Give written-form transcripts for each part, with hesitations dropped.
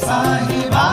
साहिबा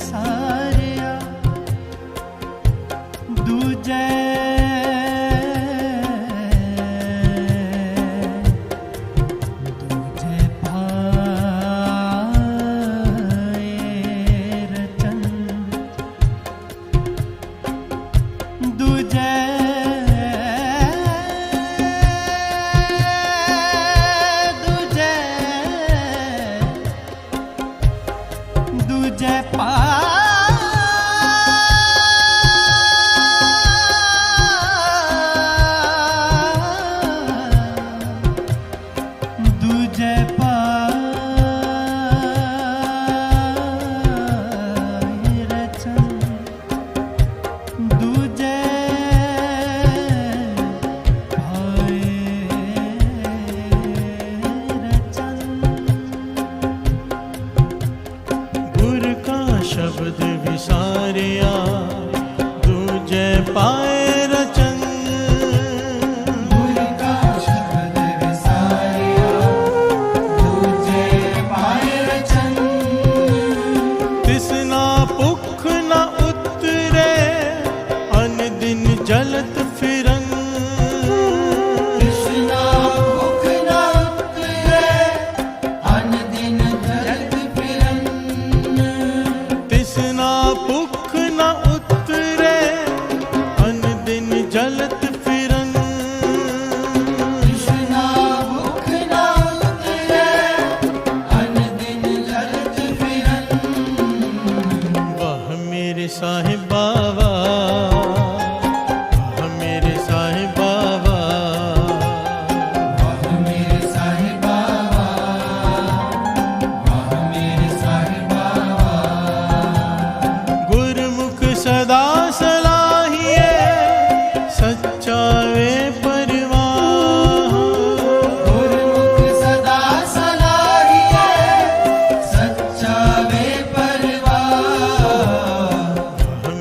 विसारिया दूजे शब्द विसारिया दूजे पाए रचन गुरु का शब्द विसारिया दूजे पाए रचन तिसना भुख न उतरे अन दिन जलत फिरन तिसना भुख न उतरे अन दिन जलत फिरन तिसना भुख न उतरे अन दिन जलत फिरन तिसना भुख न उतरे अन दिन जलत फिरन वाह मेरे साहिब बाबा वाह मेरे साहिब बाबा वाह मेरे साहिब बाबा वाह मेरे साहिब गुरमुख सदा सलाहिए सच्चा वे परवाह गुरमुख सदा सलाहिए सच्चा वे परवाह वाह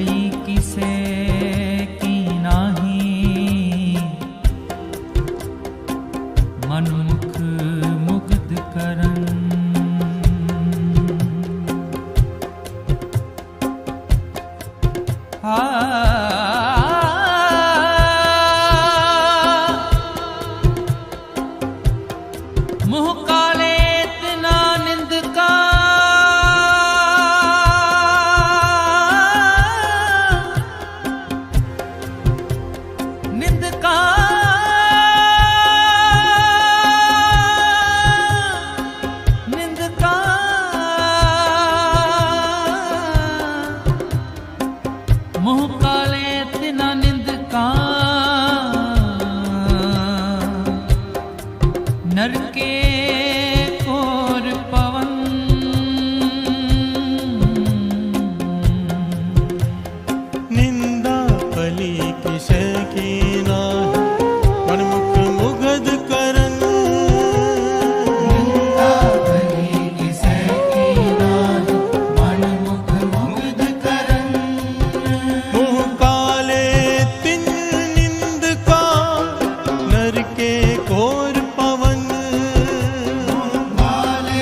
भली किसे की नाही, मन मुख मुग्ध करन। मुह काले इतना निंद का, निंद का निंद का मुह काले इतना निंद का, नर के कोर पवन। निंदा भली किसे की नाही, मन मुख मुग्ध करन। निंदा भली किसे की नाही, मन मुख मुग्ध करन। मुह काले तिन निंद का, नर के कोर पवन। मुह काले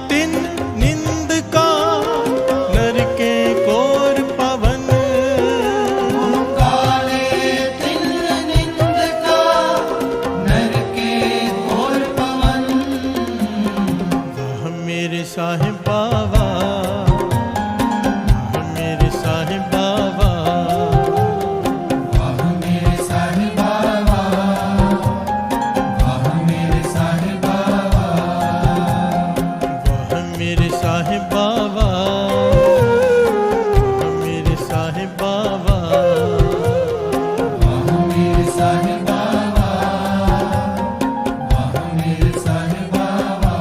तिन निंद का, नर के कोर पवन। वाह मेरे साहिब बाबा, वाह मेरे साहिब बाबा, वाह मेरे साहिब बाबा, वाह मेरे साहिब बाबा, वाह मेरे साहिब बाबा, वाह मेरे साहिब बाबा। वाह मेरे साहिब बाबा, वाह मेरे साहिब बाबा।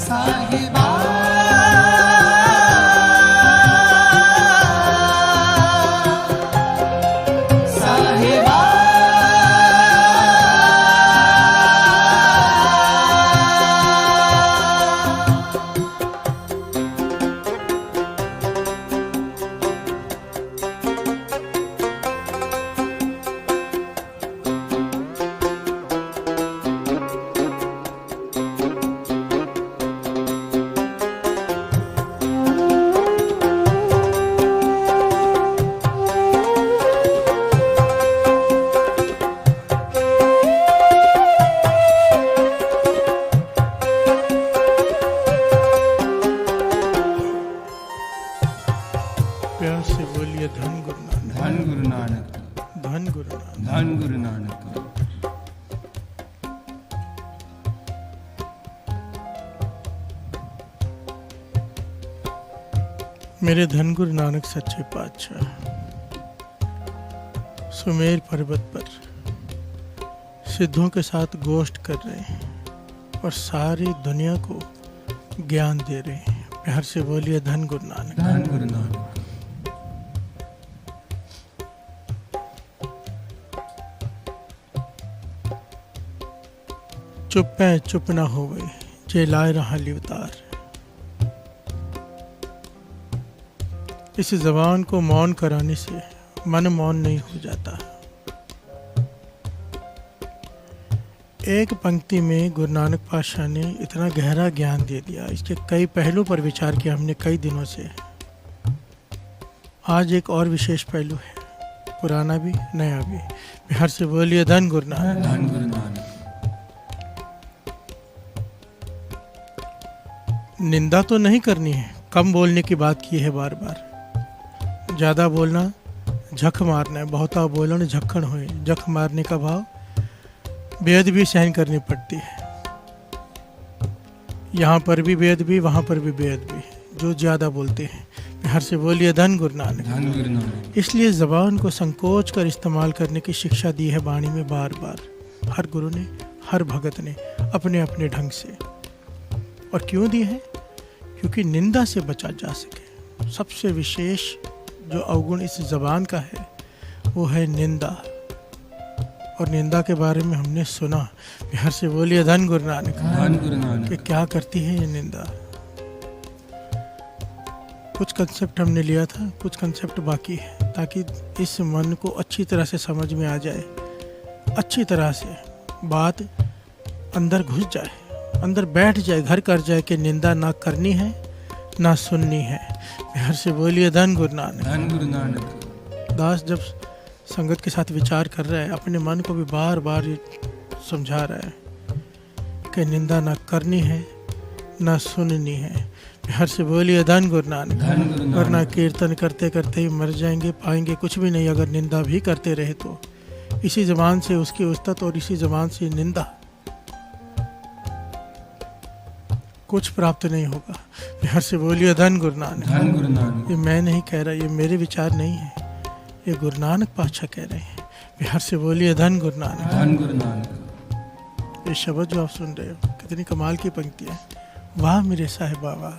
साहिबा साहिबा प्यार से बोलिए धन गुरु नानक, धन गुरु नानक, धन गुरु नानक। धन गुरु नानक। मेरे धन गुरु नानक सच्चे पातशाह सुमेर पर्वत पर सिद्धों के साथ गोष्ठ कर रहे हैं और सारी दुनिया को ज्ञान दे रहे हैं। प्यार से बोलिए धन गुरु नानक, धन गुरु नानक। चुप है चुप ना हो गए, जे लाए रहा लिवतार। इस जबान को मौन कराने से मन मौन नहीं हो जाता। एक पंक्ति में गुरु नानक पातशाह ने इतना गहरा ज्ञान दे दिया। इसके कई पहलू पर विचार किया हमने कई दिनों से। आज एक और विशेष पहलू है, पुराना भी नया भी। बिहार से बोलिए धन गुरु नानक, धन गुरु नानक। निंदा तो नहीं करनी है, कम बोलने की बात की है बार बार। ज़्यादा बोलना झक मारना है, बहुता बोलना झक्कन होए। झक मारने का भाव बेअदबी सहन करनी पड़ती है। यहाँ पर भी बेअदबी, वहाँ पर भी बेअदबी, जो ज़्यादा बोलते हैं। हर से बोलिए धन गुरु नानक, धन गुरु नानक। इसलिए ज़बान को संकोच कर इस्तेमाल करने की शिक्षा दी है वाणी में बार बार, हर गुरु ने, हर भगत ने अपने अपने ढंग से। और क्यों दी है? क्योंकि निंदा से बचा जा सके। सबसे विशेष जो अवगुण इस ज़बान का है वो है निंदा। और निंदा के बारे में हमने सुना। बिहार से बोलिए धन गुरु नानक। धन गुरु नानक। कि क्या करती है ये निंदा। कुछ कंसेप्ट हमने लिया था, कुछ कंसेप्ट बाकी है, ताकि इस मन को अच्छी तरह से समझ में आ जाए, अच्छी तरह से बात अंदर घुस जाए, अंदर बैठ जाए, घर कर जाए कि निंदा ना करनी है ना सुननी है। बिहार से बोलिए धन गुरु नानक। धन गुरु नानक। दास जब संगत के साथ विचार कर रहा है, अपने मन को भी बार बार ये समझा रहा है कि निंदा ना करनी है ना सुननी है। बिहार से बोलिए धन गुरु नानक। धन गुरु नानक। वरना कीर्तन करते करते ही मर जाएंगे, पाएंगे कुछ भी नहीं। अगर निंदा भी करते रहे तो इसी जबान से उसकी उस्तत और इसी जबान से निंदा, कुछ प्राप्त नहीं होगा। बिहार से बोलिए धन गुरु नानक। धन गुरु नानक। ये मैं नहीं कह रहा, ये मेरे विचार नहीं है, ये गुरु नानक पातशाह कह रहे हैं। बिहार से बोलिए धन गुरु नानक। धन गुरु नानक। ये शब्द जो आप सुन रहे हो, कितनी कमाल की पंक्तियां। वाह मेरे साहिबा वाह।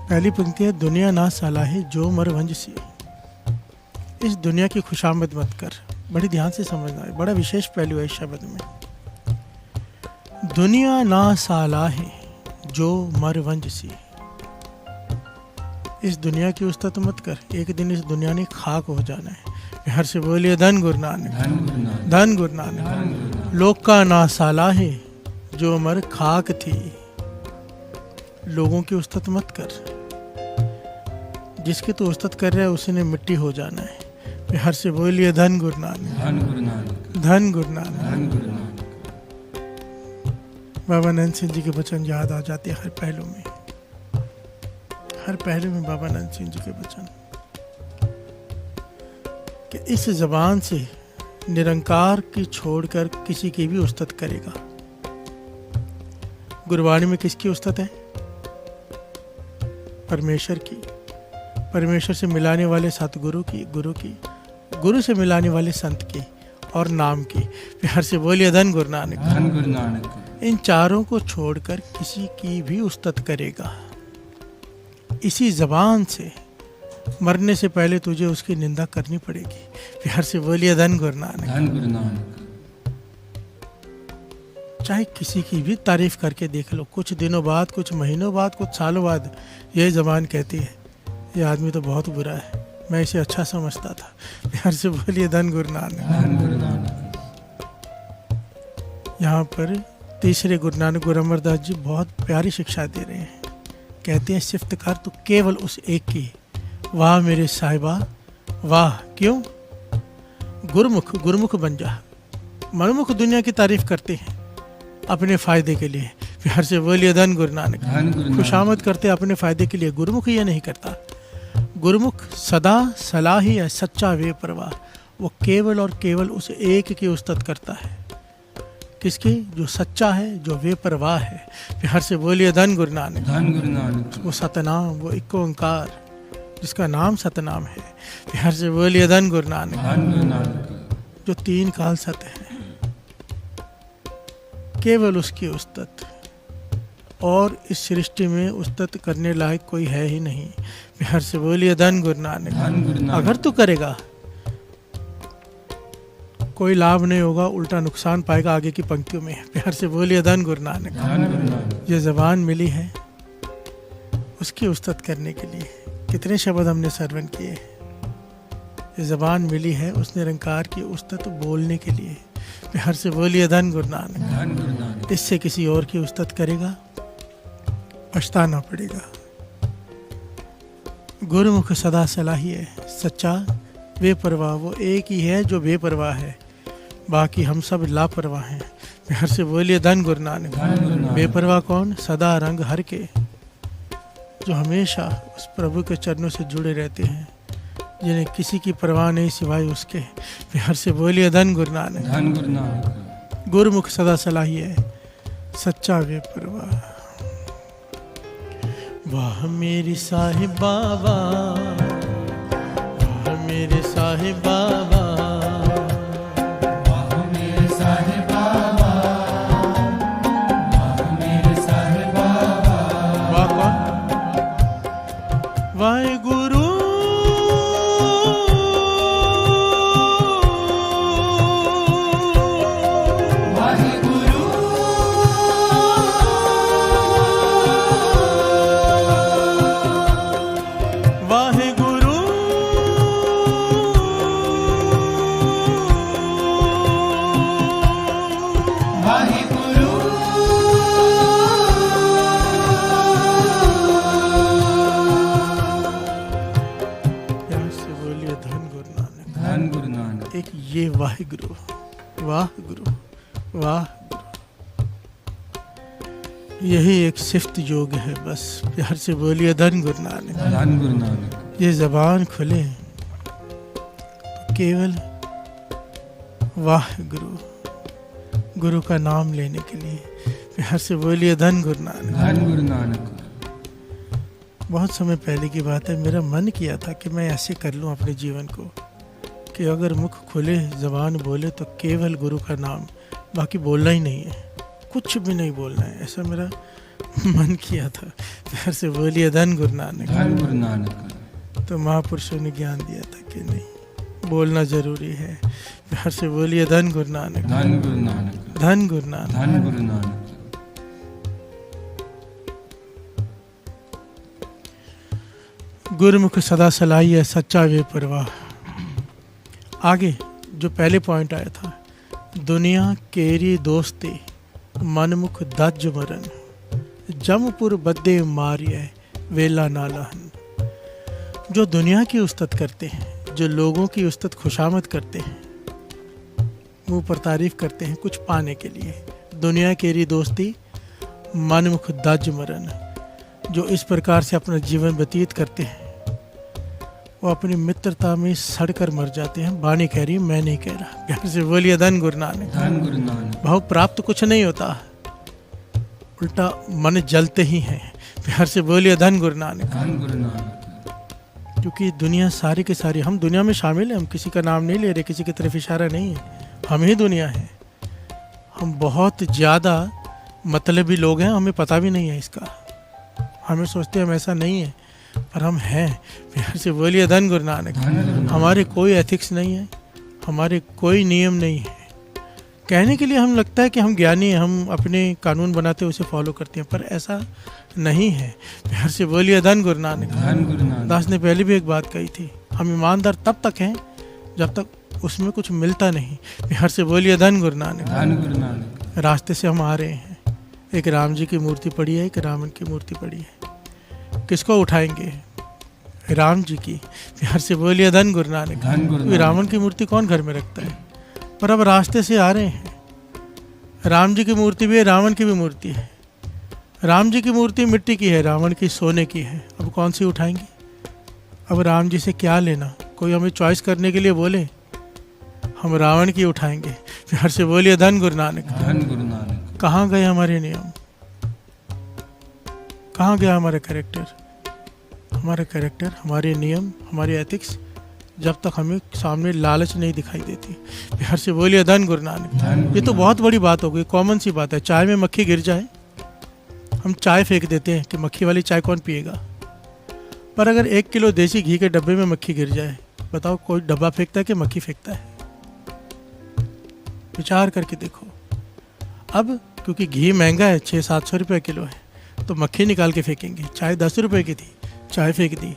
पहली पंक्ति है, दुनिया ना सलाहे जो मर वंज सी। इस दुनिया की खुशामद मत कर। बड़ी ध्यान से समझना है, बड़ा विशेष पहलू है इस शब्द में। दुनिया ना सलाहे जो मर वंज सी। इस दुनिया की उस्तत मत कर, एक दिन इस दुनिया ने खाक हो जाना है। बिहार से बोलिए धन गुरु नानक। धन गुरु नानक। धन गुरु नानक। लोक का ना सालाहे जो मर खाक थी। लोगों की उस्तत मत कर, जिसकी तो उस्तत कर रहा है उसने मिट्टी हो जाना है। बिहार से बोलिए धन गुरु नानक। धन गुरु नानक। धन गुरु नानक। धन गुरु नानक। बाबा नंद सिंह जी के वचन याद आ जाते हैं हर पहलू में, हर पहलू में बाबा नंद सिंह जी के वचन कि इस जबान से निरंकार की छोड़कर किसी की भी उस्तत करेगा। गुरबाणी में किसकी उस्तत है? परमेश्वर की। परमेश्वर से मिलाने वाले सतगुरु की, गुरु की, गुरु से मिलाने वाले संत की और नाम की। बिहार से बोलिए धन गुरु नानक। धन गुरु नानक। इन चारों को छोड़कर किसी की भी उस्तत करेगा, इसी जबान से मरने से पहले तुझे उसकी निंदा करनी पड़ेगी। बिहार से बोलिए धन गुरु नानक। धन गुरु नानक। चाहे किसी की भी तारीफ करके देख लो, कुछ दिनों बाद, कुछ महीनों बाद, कुछ सालों बाद ये जबान कहती है ये आदमी तो बहुत बुरा है, मैं इसे अच्छा समझता था। बिहार से बोलिए धन गुरु नानक। धन गुरु नानक। यहाँ पर तीसरे गुरु नानक गुरु अमरदास जी बहुत प्यारी शिक्षा दे रहे हैं। कहते हैं सिफ्त कर तो केवल उस एक की। वाह मेरे साहिबा वाह। क्यों? गुरमुख, गुरमुख बन जा। मनमुख दुनिया की तारीफ करते हैं अपने फायदे के लिए। बिहार से बोलिए धन गुरु नानक। धन गुरु नानक। खुशामद करते अपने फायदे के लिए। गुरुमुख ये नहीं करता। गुरुमुख सदा सलाह ही है, सच्चा बेपरवाह। वो केवल और केवल उस एक की उस्तत करता है। किसकी? जो सच्चा है, जो बेपरवाह है। बिहार से बोलिए धन गुरु नानक। धन गुरु नानक। वो सतनाम, वो एक ओंकार जिसका नाम सतनाम है। बिहार से बोलिए धन गुरु नानक। धन गुरु नानक। जो तीन काल सत है, केवल उसकी उस्तत। और इस सृष्टि में उस्तत करने लायक कोई है ही नहीं। बिहार से बोलिए धन गुरु नानक। धन गुरु नानक। अगर तू करेगा कोई लाभ नहीं होगा, उल्टा नुकसान पाएगा आगे की पंक्तियों में। बिहार से बोलिए धन गुरु नानक। धन गुरु नानक। ये जबान मिली है उसकी उस्तत करने के लिए। कितने शब्द हमने श्रवण किए। ये जबान मिली है उस निरंकार की उस्तत बोलने के लिए। बिहार से बोलिए धन गुरु नानक। धन गुरु नानक। इससे किसी और की उस्तत करेगा, पछताना पड़ेगा। गुरुमुख सदा सलाही है, सच्चा बेपरवाह। वो एक ही है जो बेपरवाह है, बाकी हम सब लापरवाह हैं। बिहार से बोलिए धन गुरु नानक। धन गुरु नानक। बेपरवाह कौन? सदा रंग हर के, जो हमेशा उस प्रभु के चरणों से जुड़े रहते हैं, जिन्हें किसी की परवाह नहीं सिवाय उसके। बिहार से बोलिए धन गुरु नानक। धन गुरु नानक। गुरुमुख सदा सलाही है, सच्चा बेपरवाह। वाह मेरी साहिबा वाह, वाह मेरे साहिबा वाह, वाह मेरे साहिबा वाह, वाह मेरे साहिबा वाह। वाह कौन? वाहे गुरु वाहिगुरु प्यार से बोलिए धन गुरु नानक। धन गुरु नानक। एक ये वाहिगुरु, वाह गुरु, वाह गुरु, यही एक सिफ्त योग है बस। प्यार से बोलिए धन गुरु नानक। धन गुरु नानक। ये जबान खुले तो केवल वाह गुरु, गुरु का नाम लेने के लिए। प्यार से बोलिए धन गुरु नानक। धन गुरु नानक। बहुत समय पहले की बात है, मेरा मन किया था कि मैं ऐसे कर लूं अपने जीवन को कि अगर मुख खुले, जबान बोले तो केवल गुरु का नाम, बाकी बोलना ही नहीं है, कुछ भी नहीं बोलना है, ऐसा मेरा मन किया था। प्यार से बोलिए धन गुरु नानक। धन गुरु नानक। तो महापुरुषों ने ज्ञान दिया था कि नहीं, बोलना जरूरी है। प्यार से बोलिए धन गुरु नानक। धन गुरु नानक। धन गुरु नानक। धन गुरु नानक। गुरुमुख सदा सलाहिए सच्चा वे परवाह। आगे जो पहले पॉइंट आया था, दुनिया केरी दोस्ती मनमुख दज मरन, जमपुर बद्दे मारिय वेला नालहन। जो दुनिया की उस्तत करते हैं, जो लोगों की उस्तत खुशामद करते हैं, मुंह पर तारीफ करते हैं कुछ पाने के लिए, दुनिया केरी दोस्ती मनमुख दज मरन, जो इस प्रकार से अपना जीवन व्यतीत करते हैं वो अपनी मित्रता में सड़कर मर जाते हैं। बानी कह रही, मैं नहीं कह रहा। प्यार से बोलिए धन गुरु नानक। धन गुरु नानक। भाव प्राप्त कुछ नहीं होता, उल्टा मन जलते ही हैं। प्यार से बोलिए धन गुरु नानक। धन गुरु नानक। क्योंकि दुनिया सारी की सारी, हम दुनिया में शामिल हैं, हम किसी का नाम नहीं ले रहे, किसी की तरफ इशारा नहीं है, हम ही दुनिया है। हम बहुत ज़्यादा मतलबी लोग हैं, हमें पता भी नहीं है इसका, हमें सोचते हैं हम ऐसा नहीं है, पर हम हैं। प्यार से बोलिए धन गुरु नानक। हमारे कोई एथिक्स नहीं है, हमारे कोई नियम नहीं है। कहने के लिए हम लगता है कि हम ज्ञानी हैं, हम अपने कानून बनाते हैं, उसे फॉलो करते हैं, पर ऐसा नहीं है। प्यार से बोलिए धन गुरु नानक। धन गुरु नानक। दास ने पहले भी एक बात कही थी, हम ईमानदार तब तक हैं जब तक उसमें कुछ मिलता नहीं। प्यार से बोलिए धन गुरु नानक। धन गुरु नानक। रास्ते से हम आ रहे हैं, एक राम जी की मूर्ति पड़ी है, एक रावण की मूर्ति पड़ी है, किसको उठाएंगे? राम जी की। प्यार से बोलिए धन गुरु नानक। धन गुरु क्योंकि रावण की मूर्ति कौन घर में रखता है? पर अब रास्ते से आ रहे हैं, राम जी की मूर्ति भी है, रावण की भी मूर्ति है। राम जी की मूर्ति मिट्टी की है, रावण की सोने की है। अब कौन सी उठाएंगे? अब राम जी से क्या लेना? कोई हमें चॉइस करने के लिए बोले, हम रावण की उठाएंगे। प्यार से बोलिए धन गुरु नानक। धन गुरु नानक। कहाँ गए हमारे नियम? कहाँ गया हमारा कैरेक्टर? हमारा कैरेक्टर, हमारे नियम, हमारे एथिक्स जब तक हमें सामने लालच नहीं दिखाई देती। प्यार से बोलिए धन गुरु नानक। ये तो बहुत बड़ी बात हो गई, कॉमन सी बात है। चाय में मक्खी गिर जाए, हम चाय फेंक देते हैं कि मक्खी वाली चाय कौन पिएगा। पर अगर 1 किलो देसी घी के डब्बे में मक्खी गिर जाए, बताओ कोई डब्बा फेंकता है कि मक्खी फेंकता है? विचार करके देखो। अब क्योंकि घी महंगा है, 600-700 रुपये किलो है, तो मक्खी निकाल के फेंकेंगे। चाय 10 रुपये की थी, चाय फेंक दी।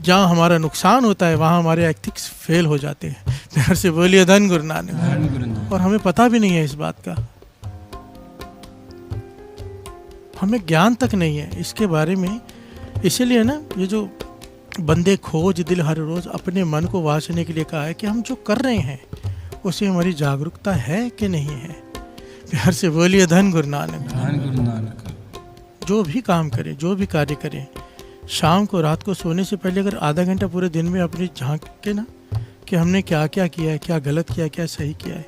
जहाँ हमारा नुकसान होता है वहाँ हमारे एथिक्स फेल हो जाते हैं। प्यार से बोलिए धन गुरु नानक। धन गुरु नानक। और हमें पता भी नहीं है इस बात का, हमें ज्ञान तक नहीं है इसके बारे में। इसीलिए ना ये जो बंदे खोज दिल हर रोज अपने मन को वाचने के लिए कहा है कि हम जो कर रहे हैं उसे हमारी जागरूकता है कि नहीं है। प्यार से बोलिए धन गुरु नानक। धन गुरु नानक। जो भी काम करें, जो भी कार्य करें, शाम को, रात को सोने से पहले अगर आधा घंटा पूरे दिन में अपनी झांक के ना कि हमने क्या क्या किया है, क्या गलत किया, क्या सही किया है,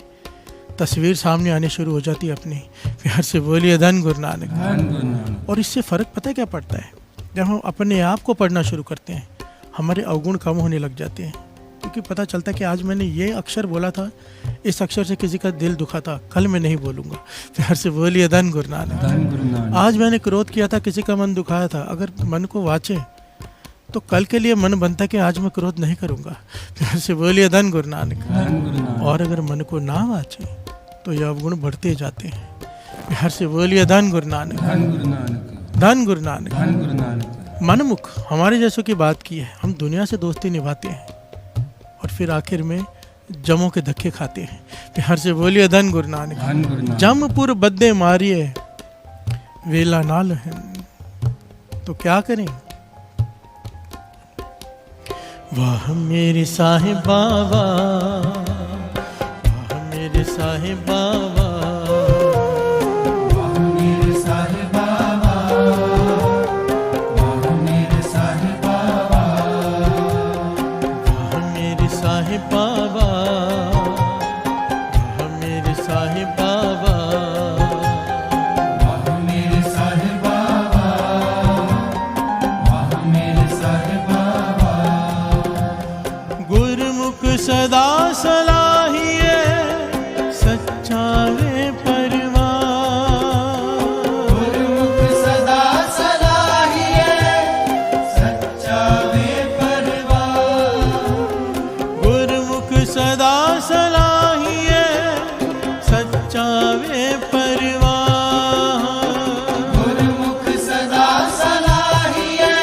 तस्वीर सामने आने शुरू हो जाती है अपनी। प्यार से बोलिए धन गुरु नानक। धन गुरु नानक। और इससे फ़र्क पता है क्या पड़ता है? जब हम अपने आप को पढ़ना शुरू करते हैं, हमारे अवगुण कम होने लग जाते हैं, क्योंकि पता चलता है कि आज मैंने ये अक्षर बोला था, इस अक्षर से किसी का दिल दुखा था, कल मैं नहीं बोलूँगा। प्यार से बोलिए धन गुरु नानक। धन गुरु नानक। आज मैंने क्रोध किया था, किसी का मन दुखाया था, अगर मन को वाचे तो कल के लिए मन बनता है कि आज मैं क्रोध नहीं करूँगा। प्यार से बोलिए धन गुरु नानक। धन गुरु नानक। और अगर मन को ना वाचे तो ये अवगुण बढ़ते जाते हैं। प्यार से बोलिए धन गुरु नानक। धन गुरु नानक। धन गुरु नानक। धन गुरु नानक। मनमुख हमारे जैसों की बात की है, हम दुनिया से दोस्ती निभाते हैं और फिर आखिर में जमों के धक्के खाते हैं। प्यार से बोलिए धन गुरु नानक। धन गुरु नानक। जमपुर बद्दे मारिए वेला नाल है, तो क्या करें। वाह मेरे साहिब बाबा, वाह मेरे साहिब बाबा, वाह मेरे साहिब बाबा, वाह मेरे साहिब बाबा, वाह मेरे साहिब बाबा, वाह मेरे साहिब बाबा, वाह मेरे साहिब बाबा, वाह मेरे साहिब बाबा। गुरमुख सदा सलाहिए सच्चा वे परवान। गुरमुख सदा सलाहिए सच्चा वे परवान। गुरमुख सदा सलाहिए सच्चा वे परवान। गुरमुख सदा सलाहिए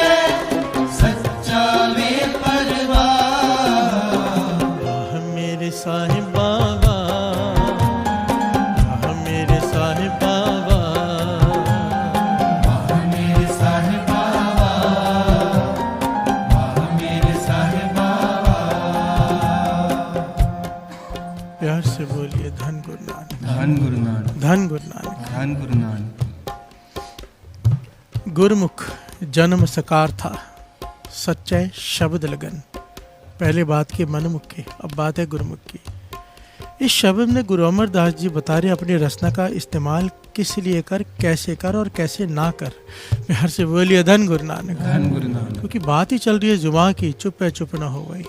सच्चा वे परवान। वाह मेरे साहिब बाबा, वाह मेरे साहिब बाबा, वाह मेरे साहिब बाबा, वाह मेरे साहिब बाबा। प्यार से बोलिए धन गुरु नानक। धन गुरु नानक। धन गुरु नानक। धन गुरु नानक। गुरमुख जन्म सकार था, सच्चे शब्द लगन। पहले बात की मनमुख की, अब बात है गुरमुख की। इस शब्द में गुरु अमरदास जी बता रहे अपनी रचना का इस्तेमाल किस लिए कर, कैसे कर और कैसे ना कर। प्यार से बोलिए धन गुरु नानक। धन गुरु नानक। क्योंकि बात ही चल रही है जुबान की, चुप है चुप ना हो गई।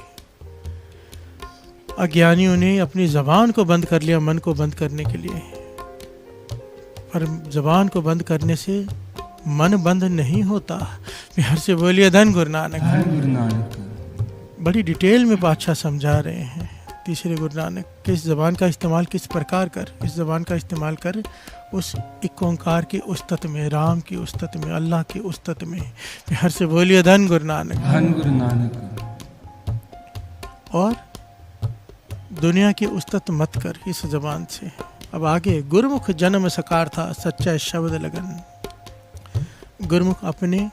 अज्ञानियों ने अपनी जबान को बंद कर लिया मन को बंद करने के लिए, पर जबान को बंद करने से मन बंद नहीं होता। प्यार से बोलिए धन गुरु नानक। धन गुरु नानक। बड़ी डिटेल में बादशाह समझा रहे हैं तीसरे गुरु नानक कि इस जबान का इस्तेमाल किस प्रकार कर। इस जबान का इस्तेमाल कर उस एक ओंकार की उस्तत में, राम की उस्तत में, अल्लाह की उस्तत में। प्यार से बोलिए धन गुरु नानक। धन गुरु नानक। और दुनिया की उस्तत मत कर इस जबान से। अब आगे, गुरमुख जन्म सकार था सच्चा शब्द लगन। गुरमुख अपने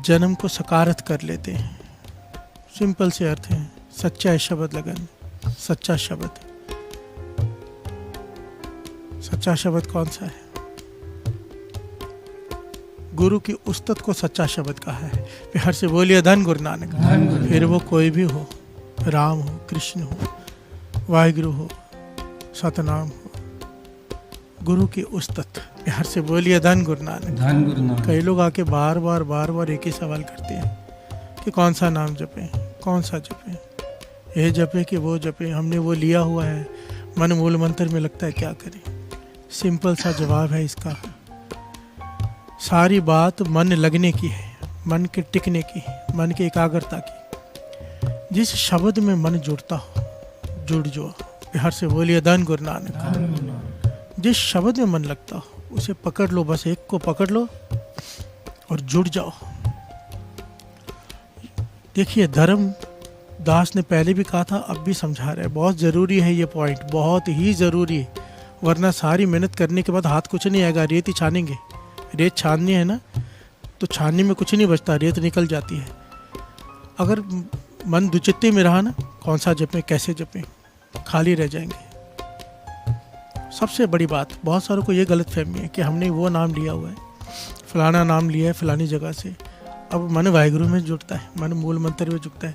जन्म को सकारत कर लेते हैं। सिंपल से अर्थ है सच्चा शब्द लगन। सच्चा शब्द, सच्चा शब्द कौन सा है? गुरु की उस्तत को सच्चा शब्द कहा है। प्यार से बोलिए धन गुरु नानक। धन गुरु। फिर वो कोई भी हो, राम हो, कृष्ण हो, वाहिगुरु हो, सतनाम हो, गुरु की उस्तत। प्यार से बोलिए धन गुरु नानक। धन गुरु नानक। कई लोग आके बार बार एक ही सवाल करते हैं कि कौन सा नाम जपें, कौन सा जपें, ये जपें कि वो जपें, हमने वो लिया हुआ है, मन मूल मंत्र में लगता है, क्या करें। सिंपल सा जवाब है इसका, सारी बात मन लगने की है, मन के टिकने की, मन की एकाग्रता की। जिस शब्द में मन जुड़ता हो, जुड़ जो। प्यार से बोलिए धन गुरु नानक। जिस शब्द में मन लगता हो उसे पकड़ लो, बस एक को पकड़ लो और जुड़ जाओ। देखिए, धर्म दास ने पहले भी कहा था, अब भी समझा रहा है। बहुत ज़रूरी है ये पॉइंट, बहुत ही ज़रूरी है, वरना सारी मेहनत करने के बाद हाथ कुछ नहीं आएगा। रेत ही छानेंगे, रेत छाननी है ना, तो छानने में कुछ नहीं बचता, रेत निकल जाती है। अगर मन दुचित्ते में रहा ना, कौन सा जपें, कैसे जपें, खाली रह जाएंगे। सबसे बड़ी बात, बहुत सारों को ये गलत फहमी है कि हमने वो नाम लिया हुआ है, फलाना नाम लिया है फलानी जगह से, अब मन वाहिगुरु में जुड़ता है, मन मूल मंत्र में जुड़ता है,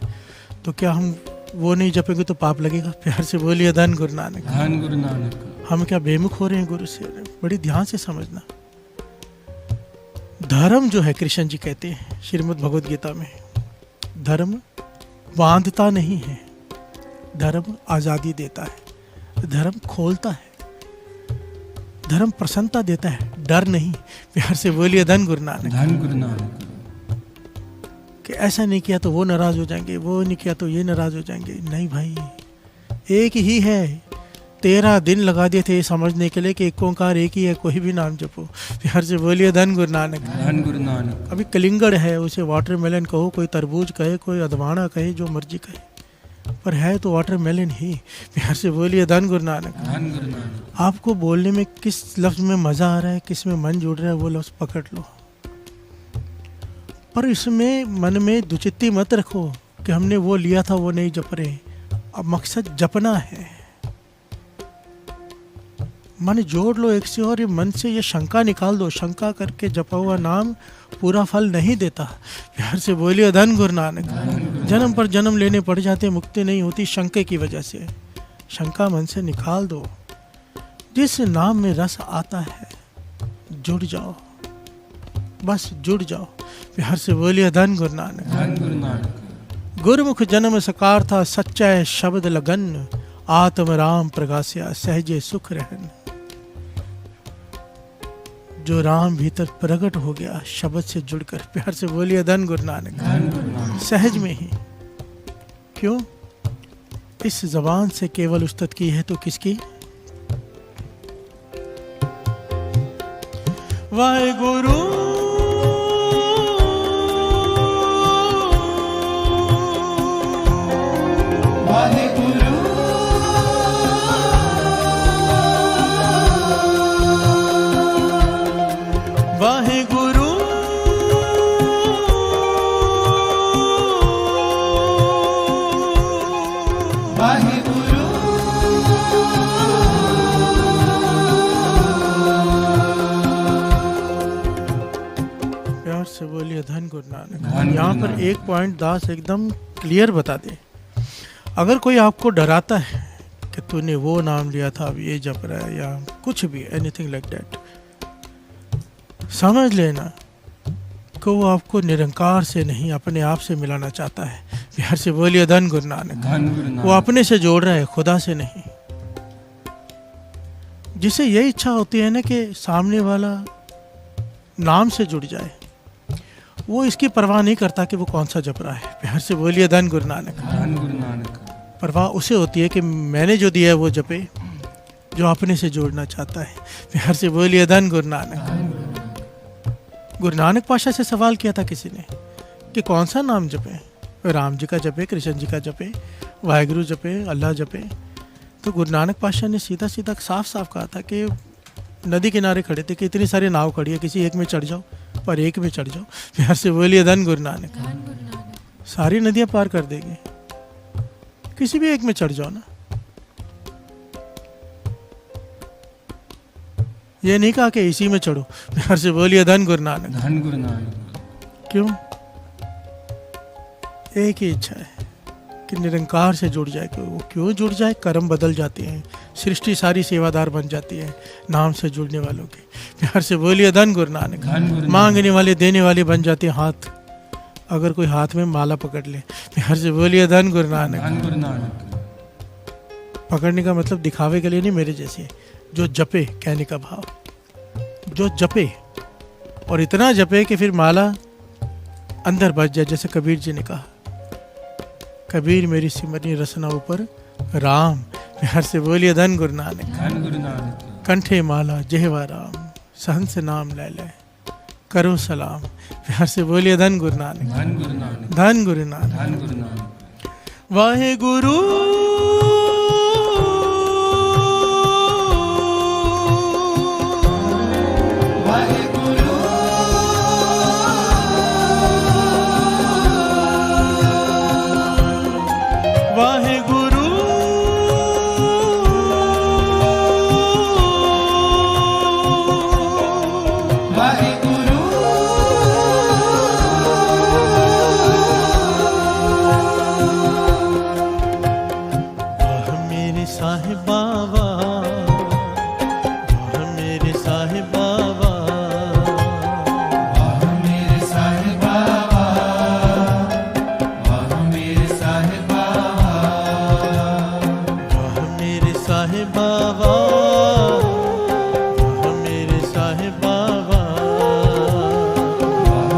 तो क्या हम वो नहीं जपेंगे तो पाप लगेगा? प्यार से बोलिए धन गुरु नानक। धन गुरु नानक। हम क्या बेमुख हो रहे हैं गुरु से? बड़ी ध्यान से समझना। धर्म जो है, कृष्ण जी कहते हैं श्रीमद् भगवद गीता में, धर्म बांधता नहीं है, धर्म आज़ादी देता है, धर्म खोलता है, धर्म प्रसन्नता देता है, डर नहीं। प्यार से बोलिए धन गुरु नानक। धन गुरु नानक। कि ऐसा नहीं किया तो वो नाराज हो जाएंगे, वो नहीं किया तो ये नाराज हो जाएंगे। नहीं भाई, एक ही है। 13 दिन लगा दिए थे समझने के लिए कि एक ओंकार एक ही है, कोई भी नाम जपो। प्यार से बोलिए धन गुरु नानक। धन गुरु नानक। अभी कलिंगड़ है, उसे वाटरमेलन कहो, कोई तरबूज कहे, कोई अदवाना कहे, जो मर्जी कहे, पर है तो वाटरमेलन ही। प्यार से बोलिए धन गुरु नानक। धन गुरु नानक। आपको बोलने में किस लफ्ज़ में मज़ा आ रहा है, किस में मन जुड़ रहा है, वो लफ्ज़ पकड़ लो, पर इसमें मन में दुचित्ती मत रखो कि हमने वो लिया था वो नहीं जप रहे। अब मकसद जपना है, मन जोड़ लो एक से, और ये मन से ये शंका निकाल दो, शंका करके जपा हुआ नाम पूरा फल नहीं देता। प्यार से बोलिए धन गुरु नानक। जन्म पर जन्म लेने पड़ जाते, मुक्ति नहीं होती शंके की वजह से। शंका मन से निकाल दो, जिस नाम में रस आता है जुड़ जाओ, बस जुड़ जाओ। प्यार से बोलिए धन गुरु नानक। धन गुरु नानक। गुरुमुख जन्म सकार था, सच्चा है शब्द लगन, आत्म राम प्रगास्या सहजे सुख रहन। जो राम भीतर प्रकट हो गया शब्द से जुड़कर, प्यार से बोलिए धन गुरु नानक। धन गुरु नानक। सहज सहज में ही। क्यों? इस जबान से केवल उस्तत की है तो किसकी? वाहेगुरु वाहेगुरु वाहेगुरु वाहेगुरु प्यार से बोलिए धन गुरु नानक। धन गुरु यहाँ पर नानक। एक पॉइंट दास एकदम क्लियर बता दे। अगर कोई आपको डराता है कि तूने वो नाम लिया था अब ये जप रहा है, या कुछ भी एनीथिंग लाइक दैट, समझ लेना कि वो आपको निरंकार से नहीं अपने आप से मिलाना चाहता है। प्यार से बोलिए धन गुरु नानक। धन गुरु वो नानक। अपने से जोड़ रहा है, खुदा से नहीं। जिसे ये इच्छा होती है ना कि सामने वाला नाम से जुड़ जाए, वो इसकी परवाह नहीं करता कि वो कौन सा जप रहा है। प्यार से बोलिए धन गुरु नानक। धन गुरु नानक। परवाह उसे होती है कि मैंने जो दिया है वो जपे, जो अपने से जोड़ना चाहता है। प्यार से बोलिए धन गुरु नानक। गुरु नानक पाशा से सवाल किया था किसी ने कि कौन सा नाम जपे, राम जी का जपे, कृष्ण जी का जपे, वाहेगुरु जपे, अल्लाह जपे। तो गुरु नानक पाशा ने सीधा सीधा साफ साफ कहा था कि नदी किनारे खड़े थे कि इतनी सारी नाव खड़ी है, किसी एक में चढ़ जाओ, पर एक में चढ़ जाओ। प्यार से बोलिए धन गुरु नानक। सारी नदियां पार कर देंगे, किसी भी एक में चढ़ जाओ ना। ये नहीं कहा कि इसी में चढ़ो। प्यार से बोलिए धन गुरु नानक। धन गुरु नानक। क्यों? एक ही इच्छा है कि निरंकार से जुड़ जाए। वो क्यों जुड़ जाए? कर्म बदल जाते हैं, सृष्टि सारी सेवादार बन जाती है नाम से जुड़ने वालों के। प्यार से बोलिए धन गुरु नानक। धन गुरु नानक। मांगने वाले देने वाले बन जाते हैं हाथ, अगर कोई हाथ में माला पकड़ ले। प्यार से बोलिए धन गुरु नानक। धन गुरु नानक। पकड़ने का मतलब दिखावे के लिए नहीं, मेरे जैसे जो जपे, कहने का भाव, जो जपे और इतना जपे कि फिर माला अंदर बच जाए। जैसे कबीर जी ने कहा, कबीर मेरी सिमरनी रसना ऊपर राम। प्यार से बोलिए धन गुरु नानक। धन गुरु नानक। कंठे माला जेहवा राम, सहंस नाम ले ले करो सलाम। प्यार से बोलिए धन गुरु नानक। धन गुरु नानक। धन गुरु नानक। धन गुरु नानक। वाहेगुरु वाहेगुरु वाहेगुरु वाहेगुरु वाह मेरे साहिबा वाह मेरे साहिबा वाह मेरे साहिब बाबा वाह मेरे साहिब बाबा वाह मेरे साहिबा वाह मेरे साहिबा वाह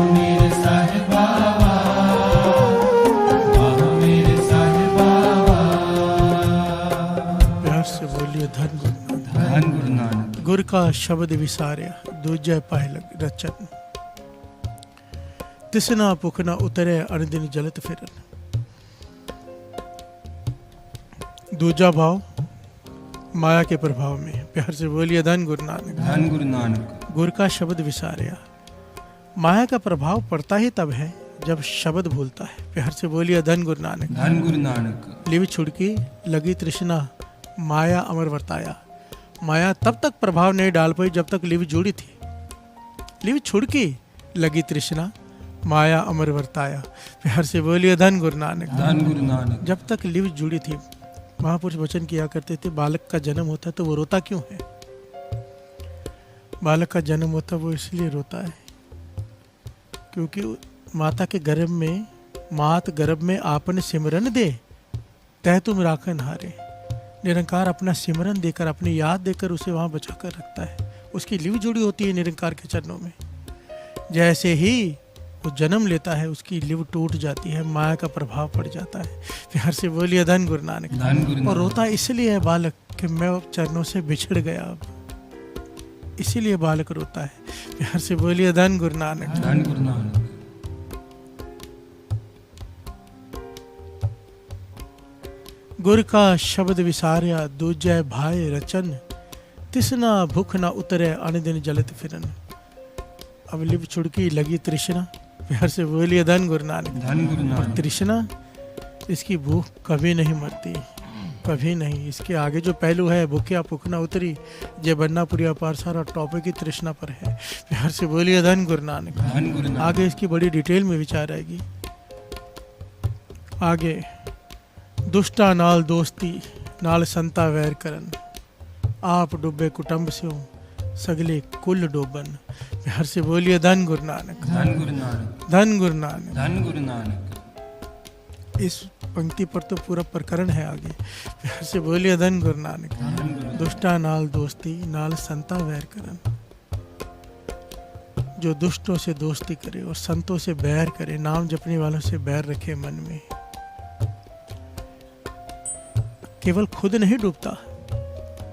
मेरे साहिब बाबा वाह मेरे साहिब बाबा प्यार से बोलिए धन गुरु नानक। धन गुरु नानक। गुर का शब्द विसारिया दूजा पाए लग रचन, तिसना भुख न उतरे अनदिन जलत फिरन। दूजा भाव माया के प्रभाव में। प्यार से बोलिए धन गुरु नानक। धन गुरु नानक। गुर का शब्द विसारिया। माया का प्रभाव पड़ता ही तब है जब शब्द भूलता है। प्यार से बोलिए धन गुरु नानक। धन गुरु नानक। लिव छुड़की लगी तृष्णा माया अमर वर्ताया। माया तब तक प्रभाव नहीं डाल पाई जब तक लिव जुड़ी थी। लिव छुड़की लगी तृष्णा माया अमर वर्ताया। प्यार से बोलिए धन गुरु नानक। धन गुरु नानक। जब तक लिव जुड़ी थी, महापुरुष वचन किया करते थे, बालक का जन्म होता है तो वो रोता क्यों है? बालक का जन्म होता वो इसलिए रोता है क्योंकि माता के गर्भ में, मात गर्भ में आपने सिमरन दे तह तुम राखन हारे। निरंकार अपना सिमरन देकर, अपनी याद देकर उसे वहां बचा कर रखता है। उसकी लिव जुड़ी होती है निरंकार के चरणों में। जैसे ही वो जन्म लेता है उसकी लिव टूट जाती है, माया का प्रभाव पड़ जाता है। प्यार से बोलिए धन गुरु नानक। धन गुरु नानक। और रोता इसलिए है बालक कि मैं चरणों से बिछड़ गया, अब इसीलिए बालक रोता है। प्यार से बोलिए धन गुरु नानक। धन गुरु नानक। गुर का शब्द विसारिया दूजय भाई रचन। तिसना भूख ना उतरे अनदिन जलत फिरन। अब लिव छुड़की लगी तृष्णा। प्यार से बोलिए धन गुरु नानक। धन गुरु और नानक। तृष्णा, इसकी भूख कभी नहीं मरती, कभी नहीं। इसके आगे जो पहलू है, भूखिया भूखना उतरी, जे बनना पुरिया पार, सारा टॉपिक की तृष्णा पर है। प्यार से बोलिए धन गुरु नानक। धन गुरु नानक। आगे इसकी बड़ी डिटेल में विचार आएगी। आगे दुष्टा नाल दोस्ती नाल संता वैर करन। आप डूबे कुटुंब से सगले कुल डोबन। प्यार से बोलिए धन गुरु नानक। धन गुरु नानक। धन गुरु नानक। धन गुरु नानक। इस पंक्ति पर तो पूरा प्रकरण है आगे। प्यार से बोलिए धन गुरु नानक। धन गुरु। दुष्टा नाल दोस्ती नाल संता वैर करन। जो दुष्टों से दोस्ती करे और संतों से बैर करे, नाम जपने वालों से बैर रखे मन में, केवल खुद नहीं डूबता,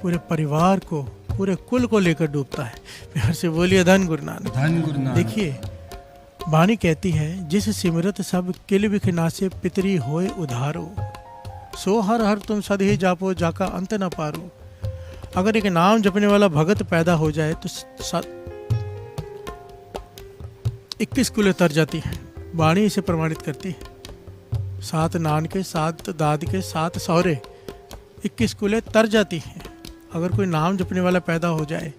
पूरे परिवार को, पूरे कुल को लेकर डूबता है। प्यार से बोलिए धन गुरु नानक। धन गुरु नानक। देखिए, वाणी कहती है, जिस सिमरत सब किल बिखनासे पितरी होए उधारो, सो हर हर तुम सद ही जापो जाका अंत न पारो। अगर एक नाम जपने वाला भगत पैदा हो जाए तो 21 कुलें तर जाती है। वाणी इसे प्रमाणित करती है। 7 नानके, 7 दाद के, 7 सौरे, 21 कुलें तर जाती हैं। अगर कोई नाम जपने वाला पैदा हो जाए,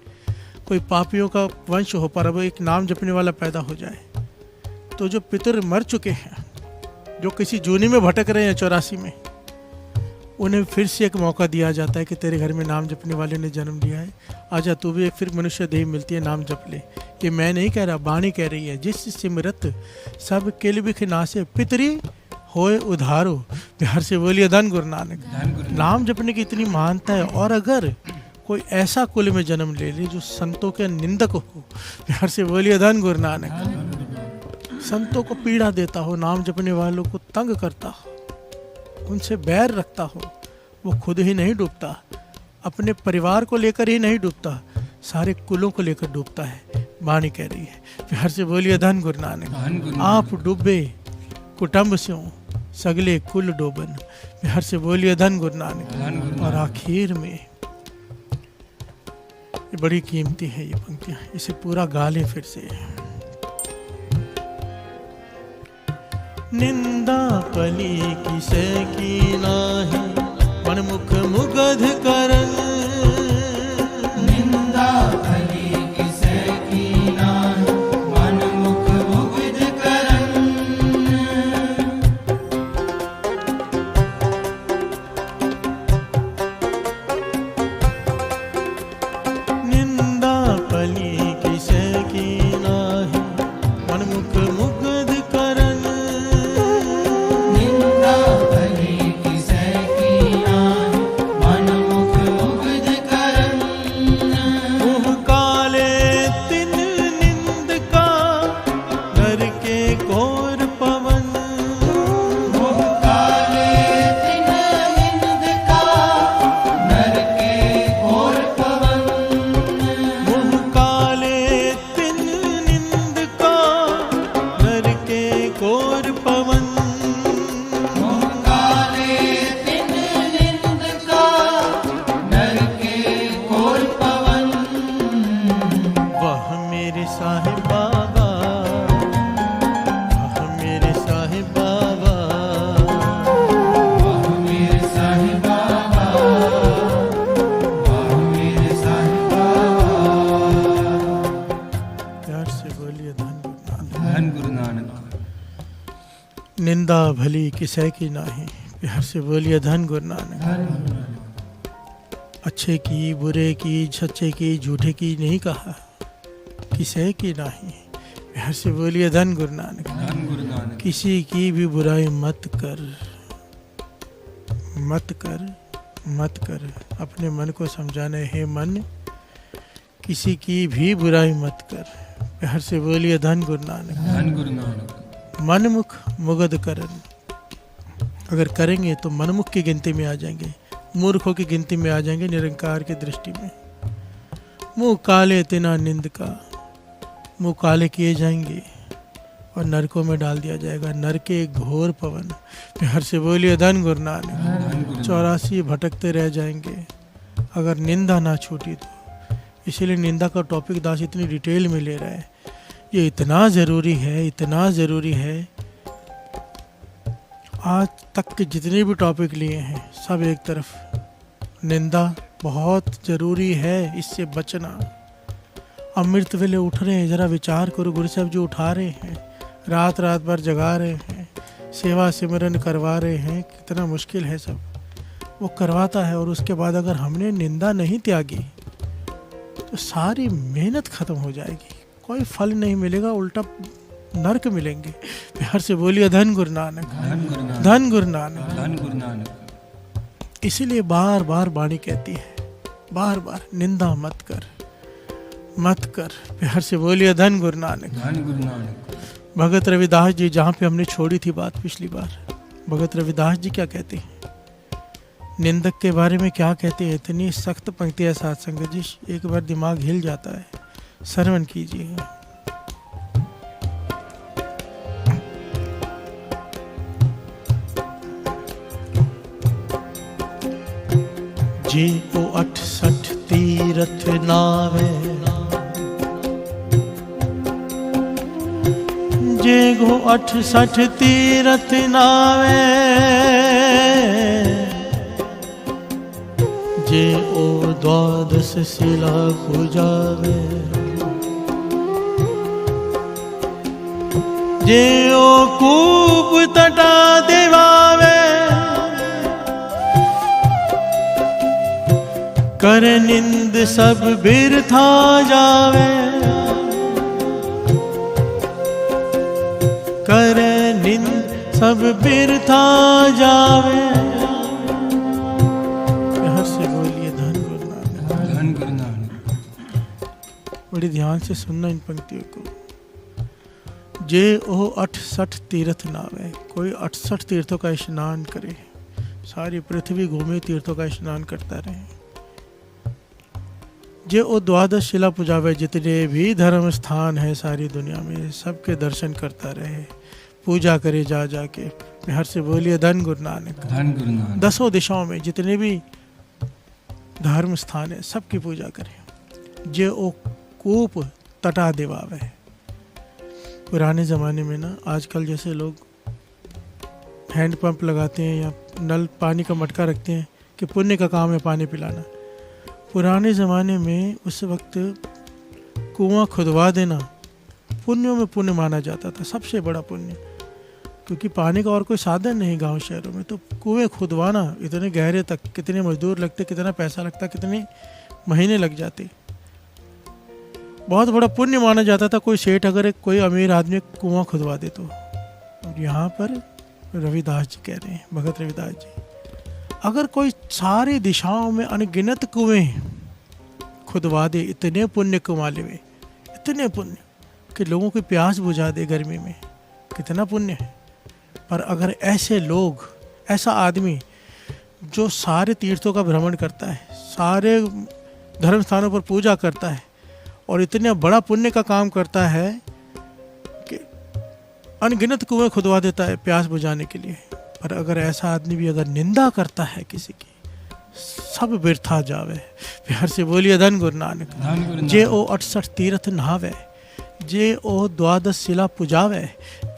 कोई पापियों का वंश हो पर अब एक नाम जपने वाला पैदा हो जाए, तो जो पितर मर चुके हैं, जो किसी जूनी में भटक रहे हैं 84 में, उन्हें फिर से एक मौका दिया जाता है कि तेरे घर में नाम जपने वाले ने जन्म लिया है, आजा तू भी एक फिर मनुष्य देह मिलती है, नाम जप ले। ये मैं नहीं कह रहा, वाणी कह रही है। जिस सिमरत सब किल बिखनासे पितरी होए उधारो। प्यार से बोलिए धन गुरु नानक। धन गुरु नानक। नाम जपने की इतनी महानता है। और अगर कोई ऐसा कुल में जन्म ले ले जो संतों के निंदक हो, प्यार से बोलिए धन गुरु नानक। संतों को पीड़ा देता हो, नाम जपने वालों को तंग करता हो, उनसे बैर रखता हो, वो खुद ही नहीं डूबता, अपने परिवार को लेकर ही नहीं डूबता, सारे कुलों को लेकर डूबता है। वाणी कह रही है। प्यार से बोलिए धन गुरु नानक। धन गुरु आप डूबे कुटुंब से सगले कुल डोबन। प्यार से बोलिए धन गुरु नानक। धन गुरु और नानक। आखिर में, ये बड़ी कीमती है ये पंक्तियां, इसे पूरा गा लें फिर से। निंदा पली किसे की नाही, मन मुख मुगध करन। निंदा भली किसे की नाहि, मन मुख मुग्ध करन। निंदा पली किसे की नाही, मन मुख मुगध करन। निंदा भली किसे की नाहि, मन मुख मुग्ध मेरे साहिब बाबा, वाह मेरे साहिब बाबा, वाह मेरे साहिब बाबा, वाह मेरे साहिब बाबा। प्यार से बोलिए धन गुरु नानक। धन गुरु नानक। निंदा भली किसे की नाही, प्यार से बोलिए धन गुरु नानक। धन गुरु नानक। अच्छे की, बुरे की, सच्चे की, झूठे की नहीं कहा, किसे की नहीं, प्यार से बोलिए धन गुरु नानक। धन गुरु नानक। किसी की भी बुराई मत कर, मत कर, मत कर। अपने मन को समझाने है मन, किसी की भी बुराई मत कर, प्यार से बोलिए धन गुरु नानक। धन गुरु नानक। मनमुख मुगद करन, अगर करेंगे तो मनमुख की गिनती में आ जाएंगे, मूर्खों की गिनती में आ जाएंगे निरंकार की दृष्टि में। मुंह काले तिना निंद का, मुंह काले किए जाएंगे और नरकों में डाल दिया जाएगा, नर के घोर पवन, प्यार से बोलिए धन गुरु नानक। धन गुरु नानक। 84 भटकते रह जाएंगे अगर निंदा ना छूटी तो। इसीलिए निंदा का टॉपिक दास इतनी डिटेल में ले रहा है, ये इतना ज़रूरी है, इतना ज़रूरी है। आज तक के जितने भी टॉपिक लिए हैं सब एक तरफ, निंदा बहुत ज़रूरी है, इससे बचना। अमृत वेले उठ रहे हैं, ज़रा विचार करो, गुरु साहब जो उठा रहे हैं, रात रात भर जगा रहे हैं, सेवा सिमरन करवा रहे हैं, कितना मुश्किल है सब वो करवाता है। और उसके बाद अगर हमने निंदा नहीं त्यागी तो सारी मेहनत ख़त्म हो जाएगी, कोई फल नहीं मिलेगा, उल्टा नरक मिलेंगे। प्यार से बोलिए धन गुरु नानक। धन गुरु नानक। धन गुरु नानक। धन गुरु नानक। इसीलिए बार बार वाणी कहती है, बार बार निंदा मत कर, मत कर। प्यार से बोलिए धन गुरु नानक। धन गुरु नानक। भगत रविदास जी, जहाँ पे हमने छोड़ी थी बात पिछली बार, भगत रविदास जी क्या कहते हैं, निंदक के बारे में क्या कहते हैं। इतनी सख्त पंक्ति है साथ संगत जी, एक बार दिमाग हिल जाता है, श्रवण कीजिए। जे ओ 68 तीरथ नावे, जे गो 68 तीरथ नावे, जे ओ 12 शिला पूजावे, जे ओ कूप तटा देवावे, कर निंद सब बिरथा जावे, कर निंद सब बिरथा जावे। प्यार से बोलिए धन गुरु नानक। धन गुरु नानक। बड़ी ध्यान से सुनना इन पंक्तियों को। जे ओ 68 तीर्थ नावे, कोई 68 तीर्थों का स्नान करे, सारी पृथ्वी घूमे तीर्थों का स्नान करता रहे। जे ओ 12 शिला पुजावे, जितने भी धर्म स्थान है सारी दुनिया में सबके दर्शन करता रहे, पूजा करे जा जाके। प्यार से बोलिए धन गुरु नानक। धन गुरु नानक। 10 दिशाओं में जितने भी धर्म स्थान है सबकी पूजा करे। जे ओ कूप तटा दिवावे, पुराने ज़माने में ना, आजकल जैसे लोग हैंड पंप लगाते हैं या नल पानी का मटका रखते हैं कि पुण्य का काम है पानी पिलाना। पुराने ज़माने में उस वक्त कुआं खुदवा देना पुण्यों में पुण्य माना जाता था, सबसे बड़ा पुण्य, क्योंकि पानी का और कोई साधन नहीं गांव शहरों में। तो कुएं खुदवाना इतने गहरे तक, कितने मजदूर लगते, कितना पैसा लगता, कितने महीने लग जाते, बहुत बड़ा पुण्य माना जाता था। कोई सेठ अगर एक कोई अमीर आदमी कुआं खुदवा दे तो। और यहाँ पर रविदास जी कह रहे हैं, भगत रविदास जी, अगर कोई सारी दिशाओं में अनगिनत कुएं खुदवा दे, इतने पुण्य कमा ले, इतने पुण्य कि लोगों की प्यास बुझा दे गर्मी में, कितना पुण्य है। पर अगर ऐसे लोग, ऐसा आदमी जो सारे तीर्थों का भ्रमण करता है, सारे धर्म स्थानों पर पूजा करता है और इतने बड़ा पुण्य का काम करता है कि अनगिनत कुएं खुदवा देता है प्यास बुझाने के लिए, पर अगर ऐसा आदमी भी अगर निंदा करता है किसी की, सब व्यर्था जावे। प्यार से बोलिए धन गुरु नानक। धन गुरु नानक। जे ओ 68 तीर्थ नहावे, जे ओ द्वादश शिला पुजावे,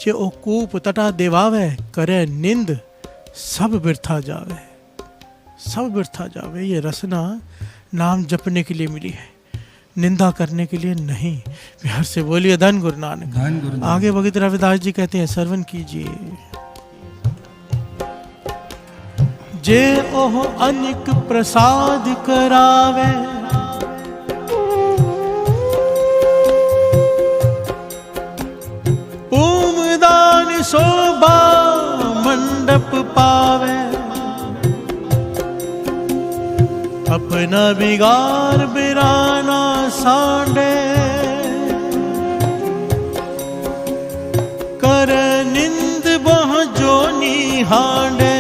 जे ओ कूप तटा देवावे, करे निंद सब बिरथा जावे, सब बिरथा जावे। ये रसना नाम जपने के लिए मिली है, निंदा करने के लिए नहीं। बिहार से बोलिए धन गुरु नानक। धन गुरु नानक। आगे भगत रविदास जी कहते हैं, श्रवण कीजिए। जे ओह अनिक प्रसाद करावे, पूमदान शोभा मंडप पावे, अपना बिगार बिराना सांडे, कर निंद बह जोनी हांडे,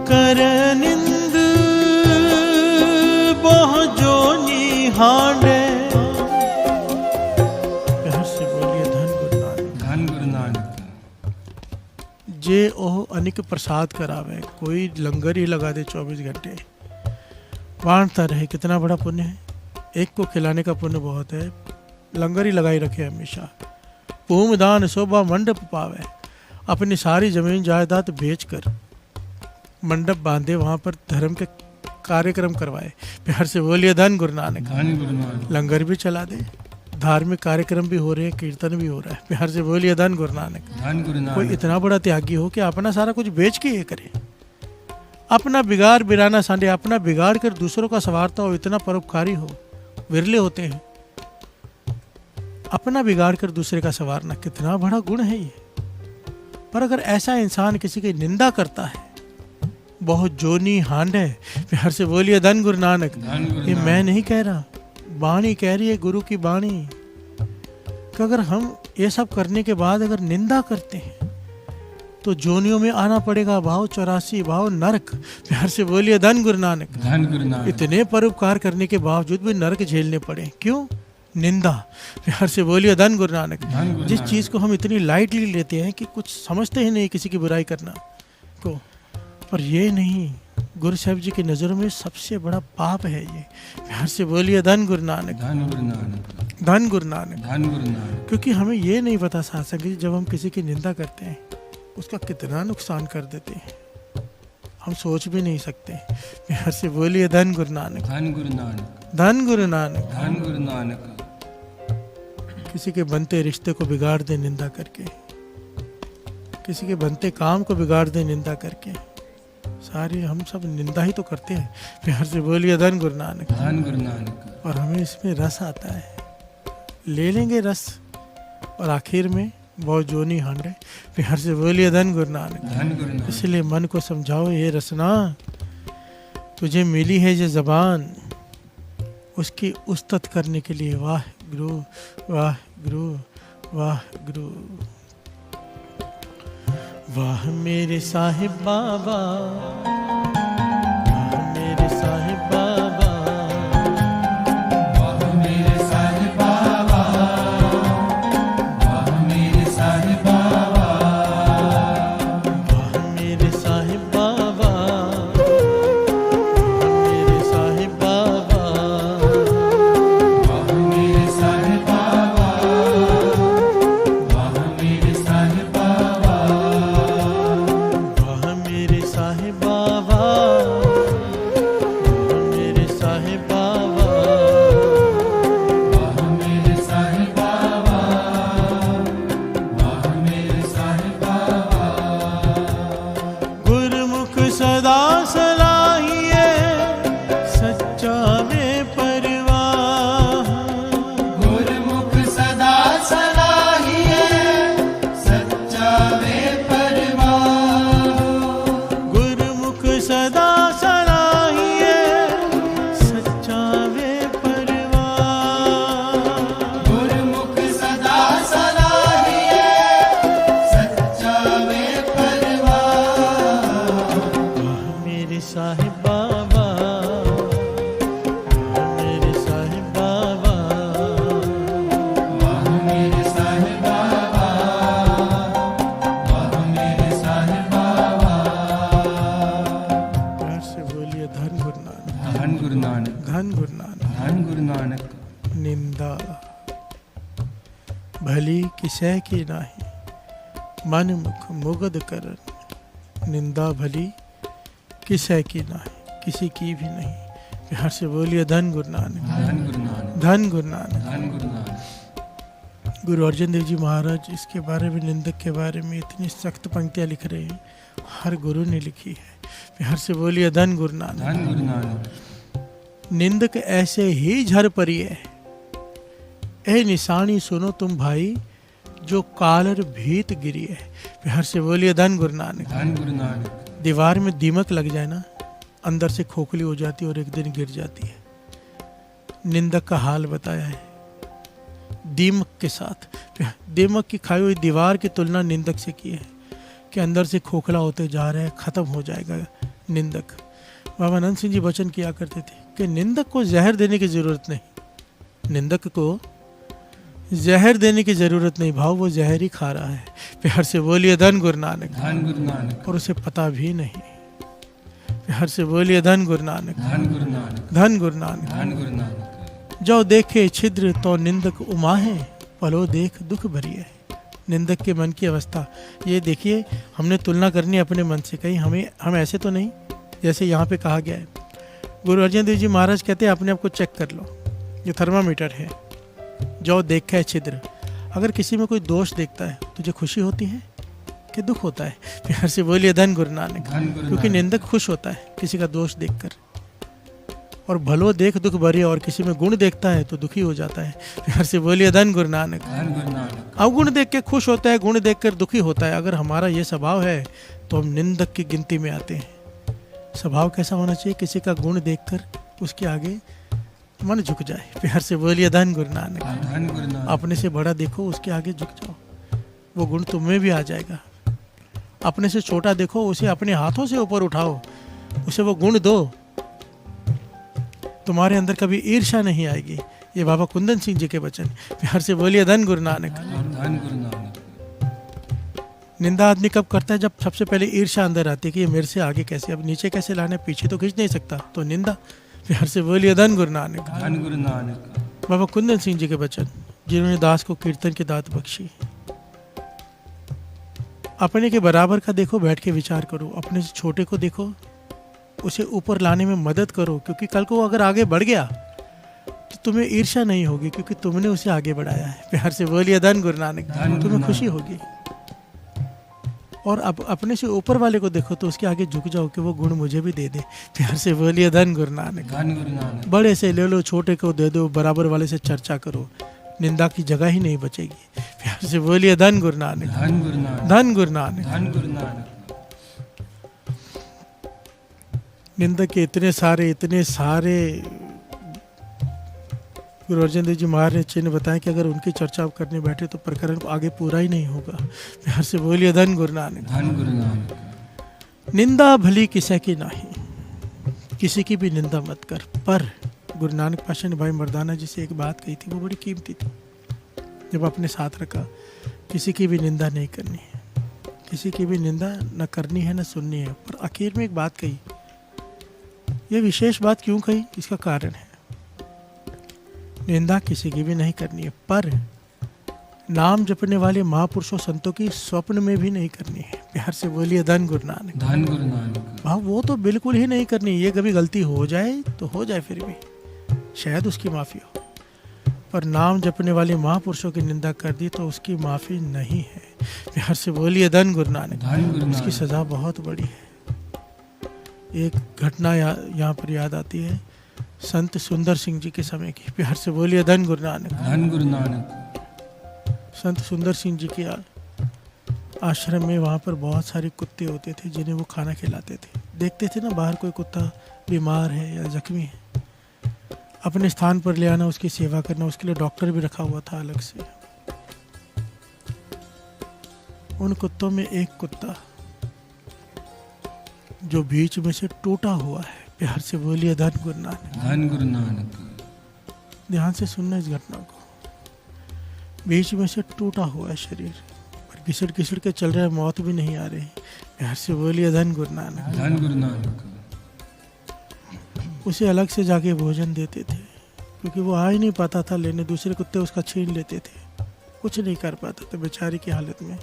कर निंद बह जोनी हांडे। प्यार से बोलिए धन गुरु नानक। धन गुरु नानक। जे ओह अनिक प्रसाद करावे, कोई लंगर ही लगा दे 24 घंटे, बांटता रहे, कितना बड़ा पुण्य है। एक को खिलाने का पुण्य बहुत है, लंगर ही लगाई रखे हमेशा। पूम दान शोभा मंडप पावे, अपनी सारी जमीन जायदाद बेचकर मंडप बांधे, वहाँ पर धर्म के कार्यक्रम करवाए। प्यार से बोलिए धन गुरु नानक। धन गुरु नानक। लंगर भी चला दे, धार्मिक कार्यक्रम भी हो रहे हैं, कीर्तन भी हो रहा है। प्यार से बोलिए धन गुरु नानक। धन गुरु नानक। कोई इतना बड़ा त्यागी हो कि अपना सारा कुछ बेच के ये करे, अपना बिगाड़ बिराना सांडे, अपना बिगाड़ कर दूसरों का संवारता हो, इतना परोपकारी हो, विरले होते हैं। अपना बिगाड़ कर दूसरे का संवारना कितना बड़ा गुण है ये। पर अगर ऐसा इंसान किसी की निंदा करता है, बहुत जोनी हांड है। प्यार से बोलिए धन गुरु नानक। धन गुरु ये नानक। मैं नहीं कह रहा, वाणी कह रही है, गुरु की वाणी, कि अगर हम ये सब करने के बाद अगर निंदा करते हैं तो जोनियों में आना पड़ेगा, भाव 84, भाव नरक। प्यार से बोलिए धन गुरु नानक। धन गुरु नानक। इतने परोपकार करने के बावजूद भी नरक झेलने पड़े, क्यों? निंदा। प्यार से बोलिए धन गुरु नानक। धन गुरु जिस नानक। चीज को हम इतनी लाइटली लेते हैं कि कुछ समझते ही नहीं किसी की बुराई करना को, पर ये नहीं, गुरु साहब जी की नज़रों में सबसे बड़ा पाप है ये। प्यार से बोलिए धन गुरु नानक। धन गुरु नानक। धन गुरु नानक। धन गुरु नानक। क्योंकि हमें ये नहीं पता साथ संग जी, जब हम किसी की निंदा करते हैं उसका कितना नुकसान कर देते हैं, हम सोच भी नहीं सकते। प्यार से बोलिए धन गुरु नानक। धन गुरु नानक। धन गुरु नानक। धन गुरु नानक। किसी के बनते रिश्ते को बिगाड़ दे निंदा करके, किसी के बनते काम को बिगाड़ दे निंदा करके, सारी हम सब निंदा ही तो करते हैं। प्यार से बोलिए धन गुरु नानक। धन गुरु नानक। और हमें इसमें रस आता है, ले लेंगे रस, और आखिर में बहुत जोनी हांडे। प्यार से बोलिए धन गुरु नानक। धन गुरु नानक। इसलिए मन को समझाओ, ये रसना तुझे मिली है ये जबान, उसकी उस्तत करने के लिए वाह गुरु, वाह गुरु, वाह गुरु। वाह मेरे साहिब बाबा, वाह मेरे साहिब बाबा, वाह मेरे साहिब बाबा, वाह मेरे साहिब बाबा, वाह मेरे साहिब बाबा, वाह मेरे साहिब बाबा, वाह मेरे साहिब बाबा, वाह मेरे साहिब बाबा, वाह मेरे साहिब बाबा, वाह मेरे साहिब बाबा, वाह मेरे साहिब बाबा, वाह मेरे साहिब बाबा। गुरमुख सदा सलाहिए सच्चा में परवाह, गुरमुख सदा सलाहिए सच्चा वे परवाह, गुरमुख सदा सलाहिए सच्चा में परवाह, गुरमुख सदा सलाहिए सच्चा वे परवाह। वाह मेरे साहिब बाबा, वाह मेरे साहिब बाबा, वाह मेरे साहिब बाबा, वाह मेरे साहिब बाबा। प्यार से बोलिए धन गुरु नानक। धन गुरु नानक। धन गुरु नानक। धन गुरु नानक निंदा भली किसै की नाही, मन मुख मुगद करन। निंदा भली किसै की नाही, किसी की भी नहीं। प्यार से बोलिए धन गुरु नानक, धन गुरु नानक धन गुरु नानक। धन गुरु नानक। गुरु अर्जन देव जी महाराज इसके बारे में, निंदक के बारे में इतनी सख्त पंक्तियां लिख रहे हैं, हर गुरु ने लिखी है। प्यार से बोलिए धन गुरु नानक, धन गुरु नानक। निंदक ऐसे ही झर परिए, ए निशानी सुनो तुम भाई, जो कालर भीत गिरी है। प्यार से बोलिए धन गुरु नानक। धन गुरु नानक। दीवार में दीमक लग जाए ना, अंदर से खोखली हो जाती है और एक दिन गिर जाती है। निंदक का हाल बताया है दीमक के साथ। दीमक की खाई हुई दीवार की तुलना निंदक से की है कि अंदर से खोखला होते जा रहा है, खत्म हो जाएगा निंदक। बाबा आनंद सिंह जी वचन किया करते थे कि निंदक को जहर देने की जरूरत नहीं, निंदक को जहर देने की जरूरत नहीं, भाव वो जहर ही खा रहा है। प्यार से बोलिए धन गुरु नानक, धन गुरु नानक। और उसे पता भी नहीं। प्यार से बोलिए धन गुरु नानक, धन गुरु नानक। धन गुरु नानक। धन गुरु नानक। जो देखे छिद्र तो निंदक उमा है, पलो देख दुख भरी है। निंदक के मन की अवस्था ये देखिए, हमने तुलना करनी अपने मन से, कहीं हम ऐसे तो नहीं जैसे यहाँ पे कहा गया है। गुरु अर्जन देव जी महाराज कहते हैं अपने आप को चेक कर लो, ये थर्मामीटर है। जो देखे छिद्र, अगर किसी में कोई दोष देखता है तुझे खुशी होती है कि दुख होता है? प्यार से बोलिए धन गुरु नानक, धन गुरु क्योंकि नानक। निंदक खुश होता है किसी का दोष देखकर, और भलो देख दुख भरी, और किसी में गुण देखता है तो दुखी हो जाता है। प्यार से बोलिए धन गुरु नानक। धन गुरु नानक। अवगुण देख के खुश होता है, गुण देखकर दुखी होता है। अगर हमारा ये स्वभाव है तो हम निंदक की गिनती में आते हैं। स्वभाव कैसा होना चाहिए? किसी का गुण देखकर उसके आगे मन झुक जाए। प्यार से बोलिए धन गुरु नानक। धन गुरु नानक। अपने से बड़ा देखो, उसके आगे झुक जाओ, वो गुण तुम में भी आ जाएगा। अपने से छोटा देखो, उसे अपने हाथों से ऊपर उठाओ, उसे वो गुण दो, तुम्हारे अंदर कभी ईर्ष्या नहीं आएगी। ये बाबा कुंदन सिंह जी के वचन। प्यार से बोलिए धन गुरु नानक। धन गुरु नानक। निंदा आदमी कब करता है? जब सबसे पहले ईर्ष्या अंदर आती है कि ये मेरे से आगे कैसे, अब नीचे कैसे लाना है, पीछे तो खींच नहीं सकता, तो निंदा। प्यार से बोलिए धन गुरु नानक। धन गुरु नानक। बाबा कुंदन सिंह जी के वचन, जिन्होंने दास को कीर्तन की दात बख्शी। अपने के बराबर का देखो, बैठ के विचार करो। अपने से छोटे को देखो, उसे ऊपर लाने में मदद करो, क्योंकि कल को अगर आगे बढ़ गया तो तुम्हें ईर्ष्या नहीं होगी, क्योंकि तुमने उसे आगे बढ़ाया है। प्यार से बोलिए धन गुरु नानक। धन गुरु तुम्हें नानक। खुशी होगी। और अब अपने से ऊपर वाले को देखो तो उसके आगे झुक जाओ कि वो गुण मुझे भी दे दे। प्यार से बोलिए धन गुरु नानक। धन गुरु नानक। बड़े से ले लो, छोटे को दे दो, बराबर वाले से चर्चा करो, निंदा की जगह ही नहीं बचेगी। प्यार से बोलिए धन गुरु नानक। धन गुरु नानक। धन गुरु नानक। धन गुरु नानक। निंदक के इतने सारे गुरु अर्जन देव जी महाराज ने चिन्ह बताएं कि अगर उनकी चर्चा आप करने बैठे तो प्रकरण आगे पूरा ही नहीं होगा। प्यार से बोलिए धन गुरु नानक। धन गुरु नानक। निंदा भली किसी की नहीं, किसी की भी निंदा मत कर। पर गुरु नानक पातशाह ने भाई मर्दाना जी से एक बात कही थी, वो बड़ी कीमती थी, जब अपने साथ रखा, किसी की भी निंदा नहीं करनी है, किसी की भी निंदा न करनी है न सुननी है। पर आखिर में एक बात कही, ये विशेष बात क्यों कही? इसका कारण है, निंदा किसी की भी नहीं करनी है, पर नाम जपने वाले महापुरुषों संतों की स्वप्न में भी नहीं करनी है। प्यार से बोलिए धन गुरु नानक। धन गुरु नानक। हाँ, वो तो बिल्कुल ही नहीं करनी। ये कभी गलती हो जाए तो हो जाए, फिर भी शायद उसकी माफ़ी हो, पर नाम जपने वाले महापुरुषों की निंदा कर दी तो उसकी माफ़ी नहीं है। प्यार से बोलिए धन गुरु नानक। धन गुरु उसकी नानक। सज़ा बहुत बड़ी है। एक घटना यहाँ पर याद आती है, संत सुंदर सिंह जी के समय की। प्यार से बोलिए धन गुरु नानक। धन गुरु नानक। संत सुंदर सिंह जी के आश्रम में, वहाँ पर बहुत सारे कुत्ते होते थे जिन्हें वो खाना खिलाते थे। देखते थे ना बाहर कोई कुत्ता बीमार है या जख्मी है, अपने स्थान पर ले आना, उसकी सेवा करना, उसके लिए डॉक्टर भी रखा हुआ था अलग से। उन कुत्तों में एक कुत्ता जो बीच में से टूटा हुआ है। प्यार से बोलिए धन गुरु नानक। धन गुरु नानक। ध्यान से सुनना इस घटना को। बीच में से टूटा हुआ है शरीर, पर घिसड़ घिसड़ के चल रहा है, मौत भी नहीं आ रही। प्यार से बोलिए धन गुरु नानक। धन गुरु नानक। उसे अलग से जाके भोजन देते थे, क्योंकि वो आ ही नहीं पाता था लेने, दूसरे कुत्ते उसका छीन लेते थे, कुछ नहीं कर पाता था बेचारी की हालत में।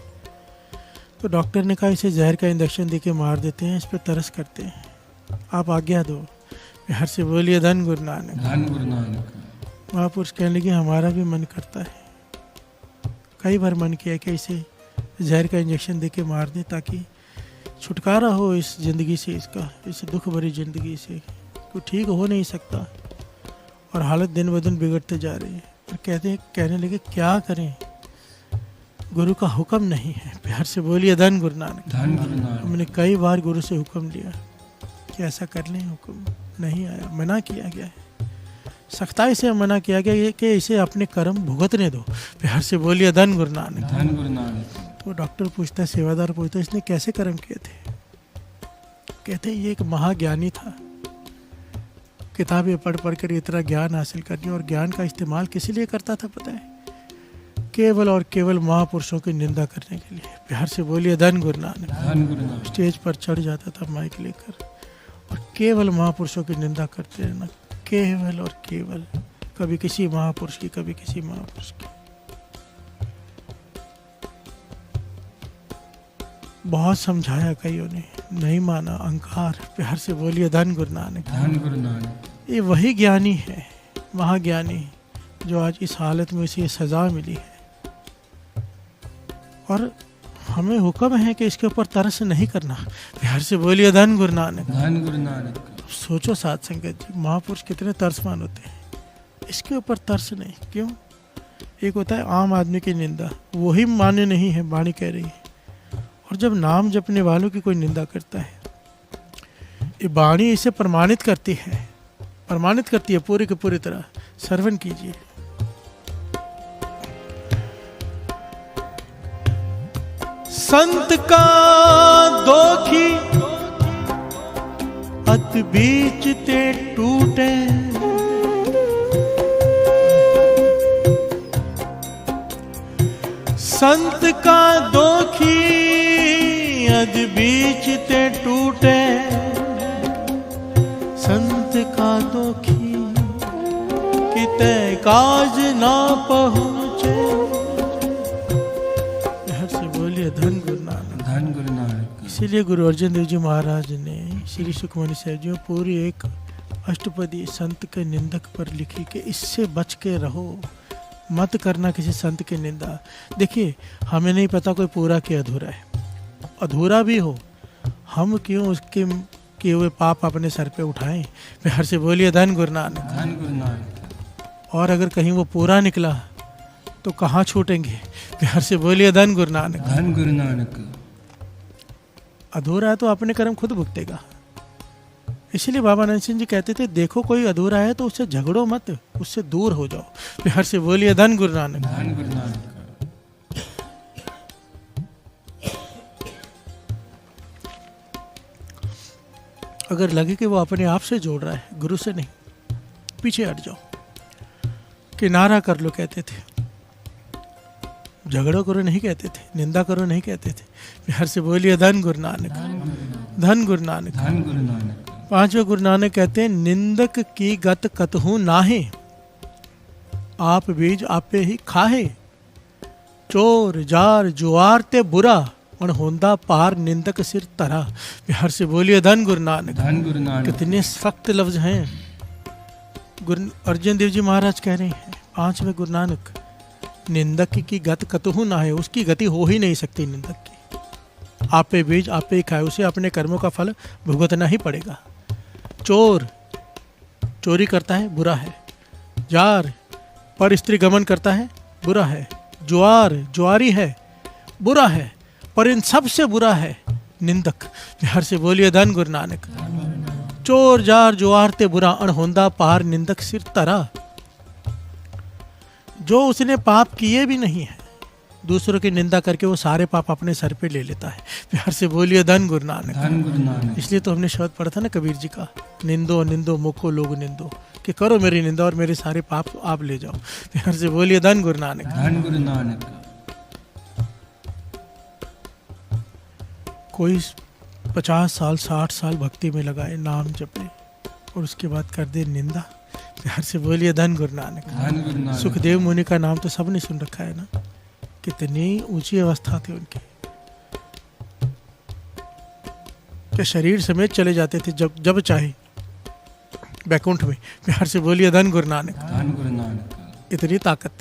तो डॉक्टर ने कहा इसे जहर का इंजेक्शन दे के मार देते हैं, इस पर तरस करते हैं, आप आज्ञा दो। बिहार से बोलिए धन गुरु नानक। धन गुरु नानक। महापुरुष कहने लगे हमारा भी मन करता है, कई बार मन किया कि इसे जहर का इंजेक्शन दे के मार दें ताकि छुटकारा हो इस ज़िंदगी से, इसका इस दुख भरी ज़िंदगी से। तो ठीक हो नहीं सकता और हालत दिन ब दिन बिगड़ते जा रही है। और कहने लगे क्या करें, गुरु का हुक्म नहीं है। प्यार से बोलिए धन गुरु नानक। धन गुरु नानक। हमने कई बार गुरु से हुक्म लिया कि ऐसा कर लें, हुक्म नहीं आया, मना किया गया है, सख्ताई से मना किया गया कि इसे अपने कर्म भुगतने दो। प्यार से बोलिए धन गुरु नानक। धन गुरु नानक। तो डॉक्टर पूछता है, सेवादार पूछता है इसने कैसे कर्म किए थे? कहते ये एक महाज्ञानी था, किताबें पढ़ कर इतना ज्ञान हासिल करनी, और ज्ञान का इस्तेमाल किस लिए करता था पता है? केवल और केवल महापुरुषों की निंदा करने के लिए। प्यार से बोलिए धन गुरु नानक। धन गुरु नानक। स्टेज पर चढ़ जाता था माइक लेकर और केवल महापुरुषों की निंदा करते रहना, केवल और केवल, कभी किसी महापुरुष की, कभी किसी महापुरुष की। बहुत समझाया कईयों ने, नहीं माना, अहंकार। प्यार से बोलिए धन गुरु नानक। धन गुरु नानक। ये वही ज्ञानी है, महाज्ञानी, जो आज इस हालत में इसे सजा मिली है। और हमें हुक्म है कि इसके ऊपर तरस नहीं करना। प्यार से बोलिए धन गुरु नानक। धन गुरु नानक। सोचो साध संगत जी, महापुरुष कितने तरसमान होते हैं, इसके ऊपर तरस नहीं। क्यों? एक होता है आम आदमी की निंदा, वही मान्य नहीं है, वाणी कह रही है। और जब नाम जपने वालों की कोई निंदा करता है, ये वाणी इसे प्रमाणित करती है, प्रमाणित करती है पूरी की पूरी तरह। श्रवण कीजिए। संत का दोखी अत बीच ते टूटे, संत का दोखी अद बीच ते टूटे, संत का दोखी किते काज ना पहुँचे। हर से बोलिए धन गुरु नानक। धन गुरु नानक। इसीलिए गुरु अर्जन देव जी महाराज ने श्री सुखमनी साहिब जी में पूरी एक अष्टपदी संत के निंदक पर लिखी कि इससे बच के रहो, मत करना किसी संत की निंदा। देखिए, हमें नहीं पता कोई पूरा कि अधूरा है, अधूरा भी हो, हम क्यों उसके किए हुए पाप अपने सर पे उठाएं। प्यार से बोलिए धन गुरु नानक। धन गुरु नानक। और अगर कहीं वो पूरा निकला तो कहाँ छूटेंगे। प्यार से बोलिए धन गुरु नानक। धन गुरु नानक। अधूरा है तो अपने कर्म खुद भुगतेगा। इसलिए बाबा नानक सिंह जी कहते थे, देखो कोई अधूरा है तो उससे झगड़ो मत, उससे दूर हो जाओ। प्यार से बोलिए धन गुरु नानक। धन गुरु नानक। अगर लगे कि वो अपने आप से जोड़ रहा है, गुरु से नहीं, पीछे हट जाओ, किनारा कर लो कहते थे। झगड़ो करो नहीं कहते थे, निंदा करो नहीं कहते थे। प्यार से बोलिए धन गुरु नानक। धन गुरु नानक। धन गुरु नानक। पांचवें गुरु नानक कहते हैं, निंदक की गत कतहु नाहे, आप बीज आपे ही खाहे, चोर जार जुआर ते बुरा, और होंदा पार निंदक सिर तरा। प्यार से बोलिए धन गुरु नानक। धन गुरु नानक। कितने सख्त लफ्ज हैं। गुरु अर्जन देव जी महाराज कह रहे हैं, पांचवें गुरु नानक, निंदक की गत कतहु ना है, उसकी गति हो ही नहीं सकती निंदक की। आपे बीज आपे ही खाए, उसे अपने कर्मों का फल भुगतना ही पड़ेगा। चोर चोरी करता है, बुरा है। जार पर स्त्री गमन करता है, बुरा है। जुआर जुआरी है, बुरा है। पर इन सब से बुरा है निंदक। प्यार से बोलिए धन गुरु नानक। चोर जार जुआर ते बुरा, अणहोंदा पार निंदक सिर तरा। जो उसने पाप किए भी नहीं है, दूसरों की निंदा करके वो सारे पाप अपने सर पे ले लेता है। प्यार से बोलिए धन गुरु नानक। धन गुरु नानक। इसलिए तो हमने शब्द पढ़ा था ना कबीर जी का, निंदो निंदो मुखो लोग निंदो, कि करो मेरी निंदा और मेरे सारे पाप आप ले जाओ। प्यार से बोलिए धन गुरु नानक। धन गुरु नानक। कोई 50 साल 60 साल भक्ति में लगाए, नाम जपे, और उसके बाद कर दे निंदा। प्यार से बोलिए धन गुरु नानक। धन गुरु नानक। सुखदेव मुनि का नाम तो सबने सुन रखा है ना, कितनी ऊंची अवस्था थी उनकी, कि शरीर समेत चले जाते थे जब जब चाहे बैकुंठ में। प्यार से बोलिए धन गुरु नानक। धन गुरु नानक। इतनी ताकत,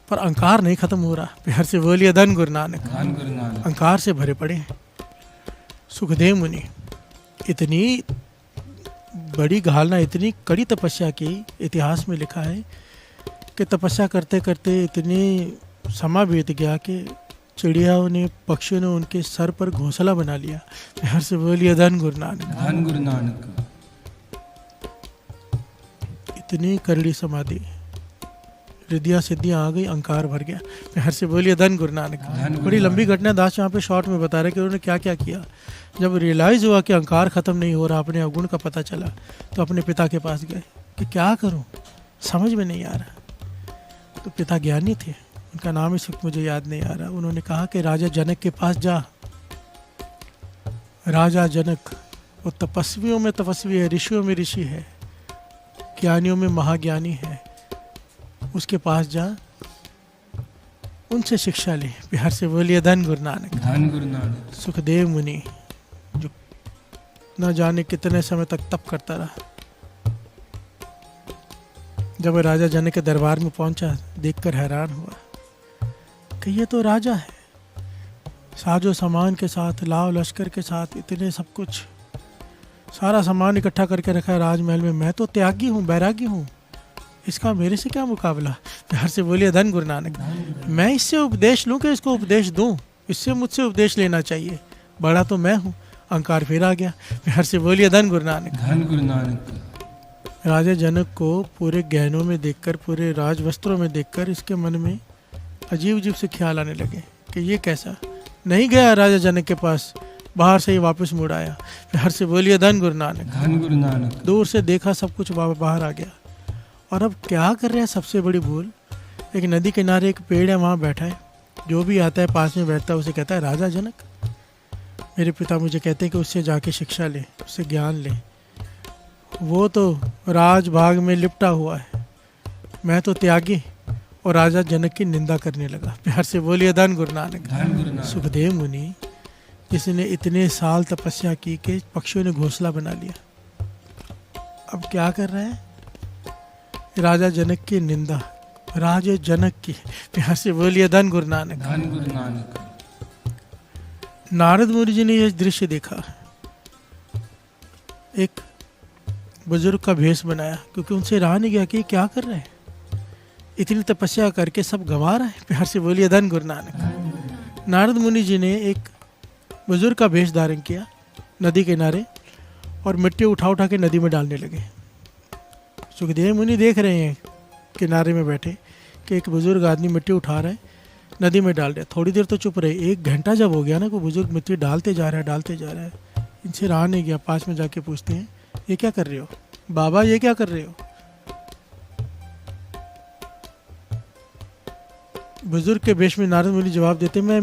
पर अहंकार नहीं खत्म हो रहा। प्यार से बोलिए धन गुरु नानक। धन गुरु नानक। अहंकार से भरे पड़े हैं सुखदेव मुनि। इतनी बड़ी घालना, इतनी कड़ी तपस्या की, इतिहास में लिखा है कि तपस्या करते करते इतनी समय बीत गया कि चिड़ियाओं ने, पक्षियों ने उनके सर पर घोंसला बना लिया। प्यार से बोलिए धन गुरु नानक। धन गुरु नानक। इतनी करड़ी समाधि, रिद्धियाँ सिद्धियाँ आ गई, अहंकार भर गया। प्यार से बोलिए धन गुरु नानक। धन गुरु बड़ी लंबी नानक। घटना दास यहाँ पे शॉर्ट में बता रहे कि उन्होंने क्या क्या किया। जब रियलाइज़ हुआ कि अहंकार ख़त्म नहीं हो रहा, अपने अवगुण का पता चला, तो अपने पिता के पास गए कि क्या करूं, समझ में नहीं आ रहा। तो पिता ज्ञानी थे, उनका नाम इस वक्त मुझे याद नहीं आ रहा। उन्होंने कहा कि राजा जनक के पास जा। राजा जनक वो तपस्वियों में तपस्वी है, ऋषियों में ऋषि है, ज्ञानियों में महाज्ञानी है, उसके पास जा, उनसे शिक्षा ले। प्यार से बोलिए धन गुरु नानक। धन गुरु नानक। सुखदेव मुनि जो न जाने कितने समय तक तप करता रहा, जब राजा जनक के दरबार में पहुंचा, देखकर हैरान हुआ कि ये तो राजा है, साजो सामान के साथ, लाव लश्कर के साथ, इतने सब कुछ, सारा सामान इकट्ठा करके रखा है राजमहल में। मैं तो त्यागी हूँ, बैरागी हूँ, इसका मेरे से क्या मुकाबला। प्यार से बोलिए धन गुरु नानक। मैं इससे उपदेश लूँ कि इसको उपदेश दूँ, इससे मुझसे उपदेश लेना चाहिए, बड़ा तो मैं हूँ। अहंकार फिर आ गया। प्यार से बोलिए धन गुरु नानक। धन गुरु नानक। राजा जनक को पूरे गहनों में देखकर, पूरे राज वस्त्रों में देखकर, इसके मन में अजीब अजीब से ख्याल आने लगे कि ये कैसा। नहीं गया राजा जनक के पास, बाहर से ही वापस मुड़ आया। प्यार से बोलिए धन गुरु नानक। धन गुरु नानक। दूर से देखा सब कुछ, बाहर आ गया। और अब क्या कर रहे हैं, सबसे बड़ी भूल। एक नदी किनारे एक पेड़ है, वहाँ बैठा है, जो भी आता है पास में बैठता है, उसे कहता है राजा जनक, मेरे पिता मुझे कहते हैं कि उससे जाके शिक्षा ले, उससे ज्ञान ले। वो तो राज भाग में लिपटा हुआ है, मैं तो त्यागी। और राजा जनक की निंदा करने लगा। प्यार से बोलिए धन गुरु नानक। धन गुरु नानक। सुखदेव मुनि जिसने इतने साल तपस्या की कि पक्षियों ने घोंसला बना लिया, अब क्या कर रहे हैं, राजा जनक की निंदा, राजा जनक की। प्यार से बोलिए धन गुरु नानक। धन गुरु नानक। नारद मुनि जी ने यह दृश्य देखा, एक बुजुर्ग का भेष बनाया, क्योंकि उनसे रहा नहीं गया कि क्या कर रहे हैं, इतनी तपस्या करके सब गंवा रहा है। प्यार से बोलिए धन गुरु नानक। नारद मुनि जी ने एक बुजुर्ग का भेष धारण किया नदी किनारे, और मिट्टी उठा उठा के नदी में डालने लगे। सुखदेव मुनि देख रहे हैं किनारे में बैठे कि एक बुजुर्ग आदमी मिट्टी उठा रहा है, नदी में डाल रहा है। थोड़ी देर तो चुप रहे, 1 घंटा जब हो गया ना, कोई बुजुर्ग मिट्टी डालते जा रहा है, डालते जा रहा है। इनसे रहा नहीं गया, पास में जाके पूछते हैं, ये क्या कर रहे हो बाबा, ये क्या कर रहे हो। बुजुर्ग के भेष में नारद मुनि जवाब देते, मैं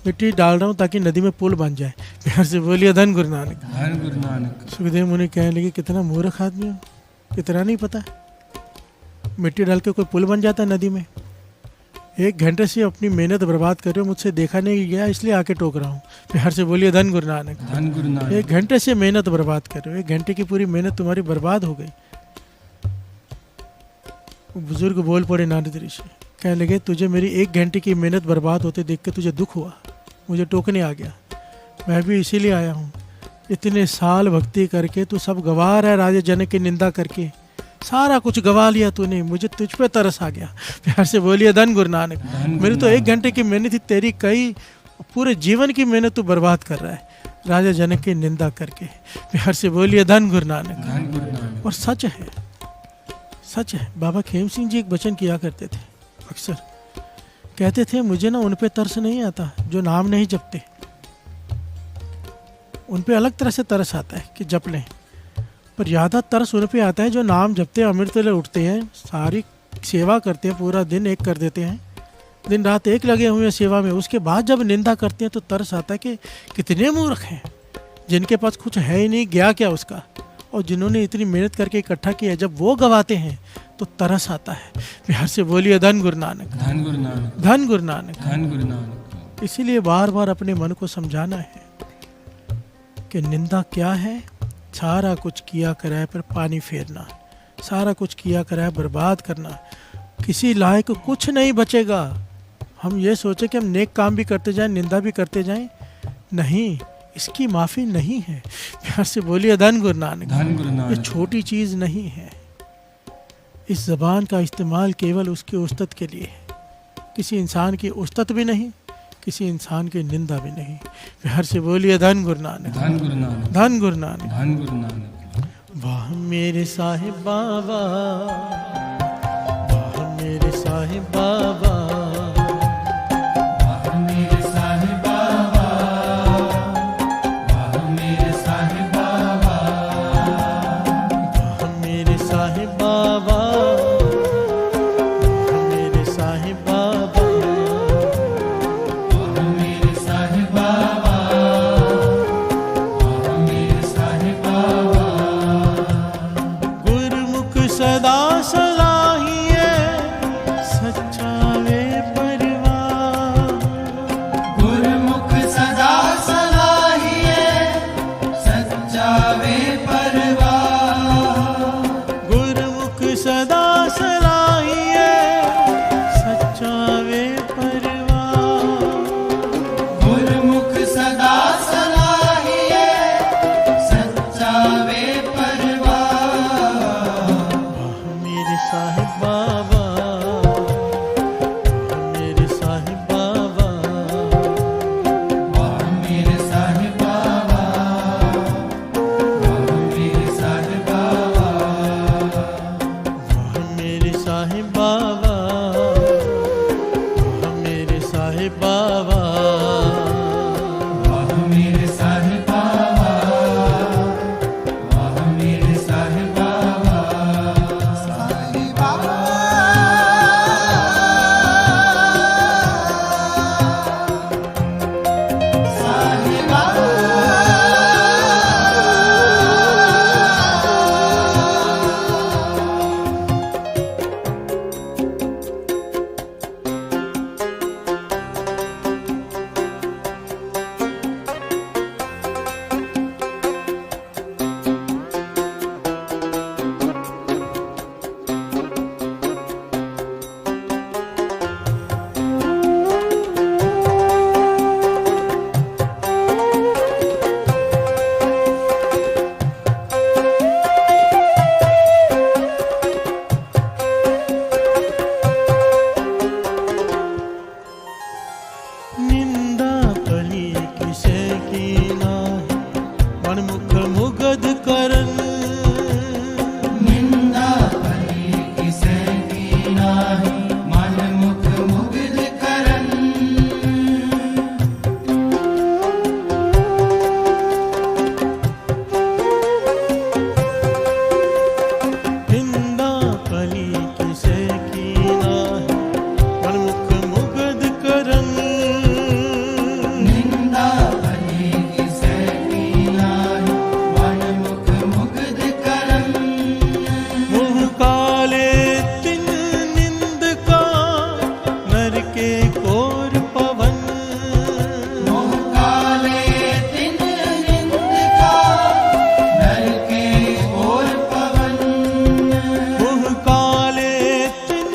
मिट्टी डाल रहा हूँ ताकि नदी में पुल बन जाए। प्यार से बोलिए धन गुरु नानक। धन गुरु नानक। सुखदेव मुनि कहने लगे, कितना मूर्ख आदमी हो, कितना नहीं पता, मिट्टी डाल के कोई पुल बन जाता है नदी में। 1 घंटे से अपनी मेहनत बर्बाद कर रहे हो, मुझसे देखा नहीं गया इसलिए आके टोक रहा हूँ। प्यार से बोलिए धन गुरु नानक। धन गुरु नानक। 1 घंटे से मेहनत बर्बाद कर रहे हो, 1 घंटे की पूरी मेहनत तुम्हारी बर्बाद हो गई। बुजुर्ग बोल पड़े नारद ऋषि, कहने लगे, तुझे मेरी 1 घंटे की मेहनत बर्बाद होते देख के तुझे दुख हुआ, मुझे टोकने आ गया, मैं भी इसीलिए आया हूँ। इतने साल भक्ति करके तू सब गंवा रहा है, राजा जनक की निंदा करके सारा कुछ गंवा लिया तूने, मुझे तुझ पे तरस आ गया। प्यार से बोलिए धन गुरु नानक। मेरी तो 1 घंटे की मेहनत थी, तेरी कई पूरे जीवन की मेहनत तू बर्बाद कर रहा है राजा जनक की निंदा करके। प्यार से बोलिए धन गुरु नानक। धन गुरु नानक। और सच है, सच है। बाबा खेम सिंह जी एक वचन किया करते थे, अक्सर कहते थे, मुझे ना उन पे तरस नहीं आता जो नाम नहीं जपते, उन पे अलग तरह से तरस आता है कि जप लें, पर ज़्यादा तरस उन पे आता है जो नाम जपते हैं, अमृत ले उठते हैं, सारी सेवा करते हैं, पूरा दिन एक कर देते हैं, दिन रात एक लगे हुए हैं सेवा में, उसके बाद जब निंदा करते हैं तो तरस आता है कि कितने मूर्ख हैं जिनके पास कुछ है ही नहीं, गया क्या उसका, और जिन्होंने इतनी मेहनत करके इकट्ठा किया है, जब वो गवाते हैं तो तरस आता है। बिहार से बोलिए धन गुरु नानक, धन गुरु नानक, धन गुरु नानक। धन गुरु नानक। इसीलिए बार बार अपने मन को समझाना है कि निंदा क्या है। सारा कुछ किया कराए पर पानी फेरना, सारा कुछ किया कराए बर्बाद करना, किसी लायक कुछ नहीं बचेगा। हम ये सोचे कि हम नेक काम भी करते जाएं, निंदा भी करते जाएं, नहीं, इसकी माफ़ी नहीं है। प्यार से बोलिए धन गुरु नानक, धन गुरु ये नानक। छोटी चीज़ नहीं है। इस ज़बान का इस्तेमाल केवल उसकी उस्तत के लिए है, किसी इंसान की उस्तत भी नहीं, किसी इंसान की निंदा भी नहीं। प्यार से बोलिए धन गुरु नानक, धन गुरु नानक, धन गुरु नानक। धन गुरु नानक। वाह मेरे साहिब बाबा, वाह मेरे साहिब बाबा, वाह मेरे साहिब बाबा, वाह मेरे साहिब बाबा, वाह मेरे साहिब बाबा, वाह मेरे साहिब बाबा, वाह मेरे साहिब बाबा, वाह मेरे साहिब बाबा। गुरमुख सदा सलाहिए सच्चा वे परवाह, गुरमुख सदा सलाहिए सच्चा वे परवाह, गुरमुख सदा सलाहिए सच्चा वे परवाह। गुरमुख सदा सलाहिए सच्चा वे परवाह। वाह मेरे साहिब बाबा, वाह मेरे साहिब बाबा, वाह मेरे साहिब बाबा, वाह मेरे साहिब बाबा, वाह मेरे साहिब बाबा, वाह मेरे साहिब बाबा, वाह मेरे साहिब बाबा, वाह मेरे साहिब बाबा। साहिब बाबा, साहिब बाबा। निंदा भली किसे की नाही, मन मुख मुगध करन। निंदा भली किसे की नाही, मन मुख मुग्ध करन। निंदा भली किसे की नाही, मन मुख मुगध करन। निंदा भली किसे की नाही, मन मुख मुग्ध करन। मुँह काले तिन निंद का, नर के कोर पवन। मोह काले दिन निंद का, नर के ओर पवन। मुँह काले तिन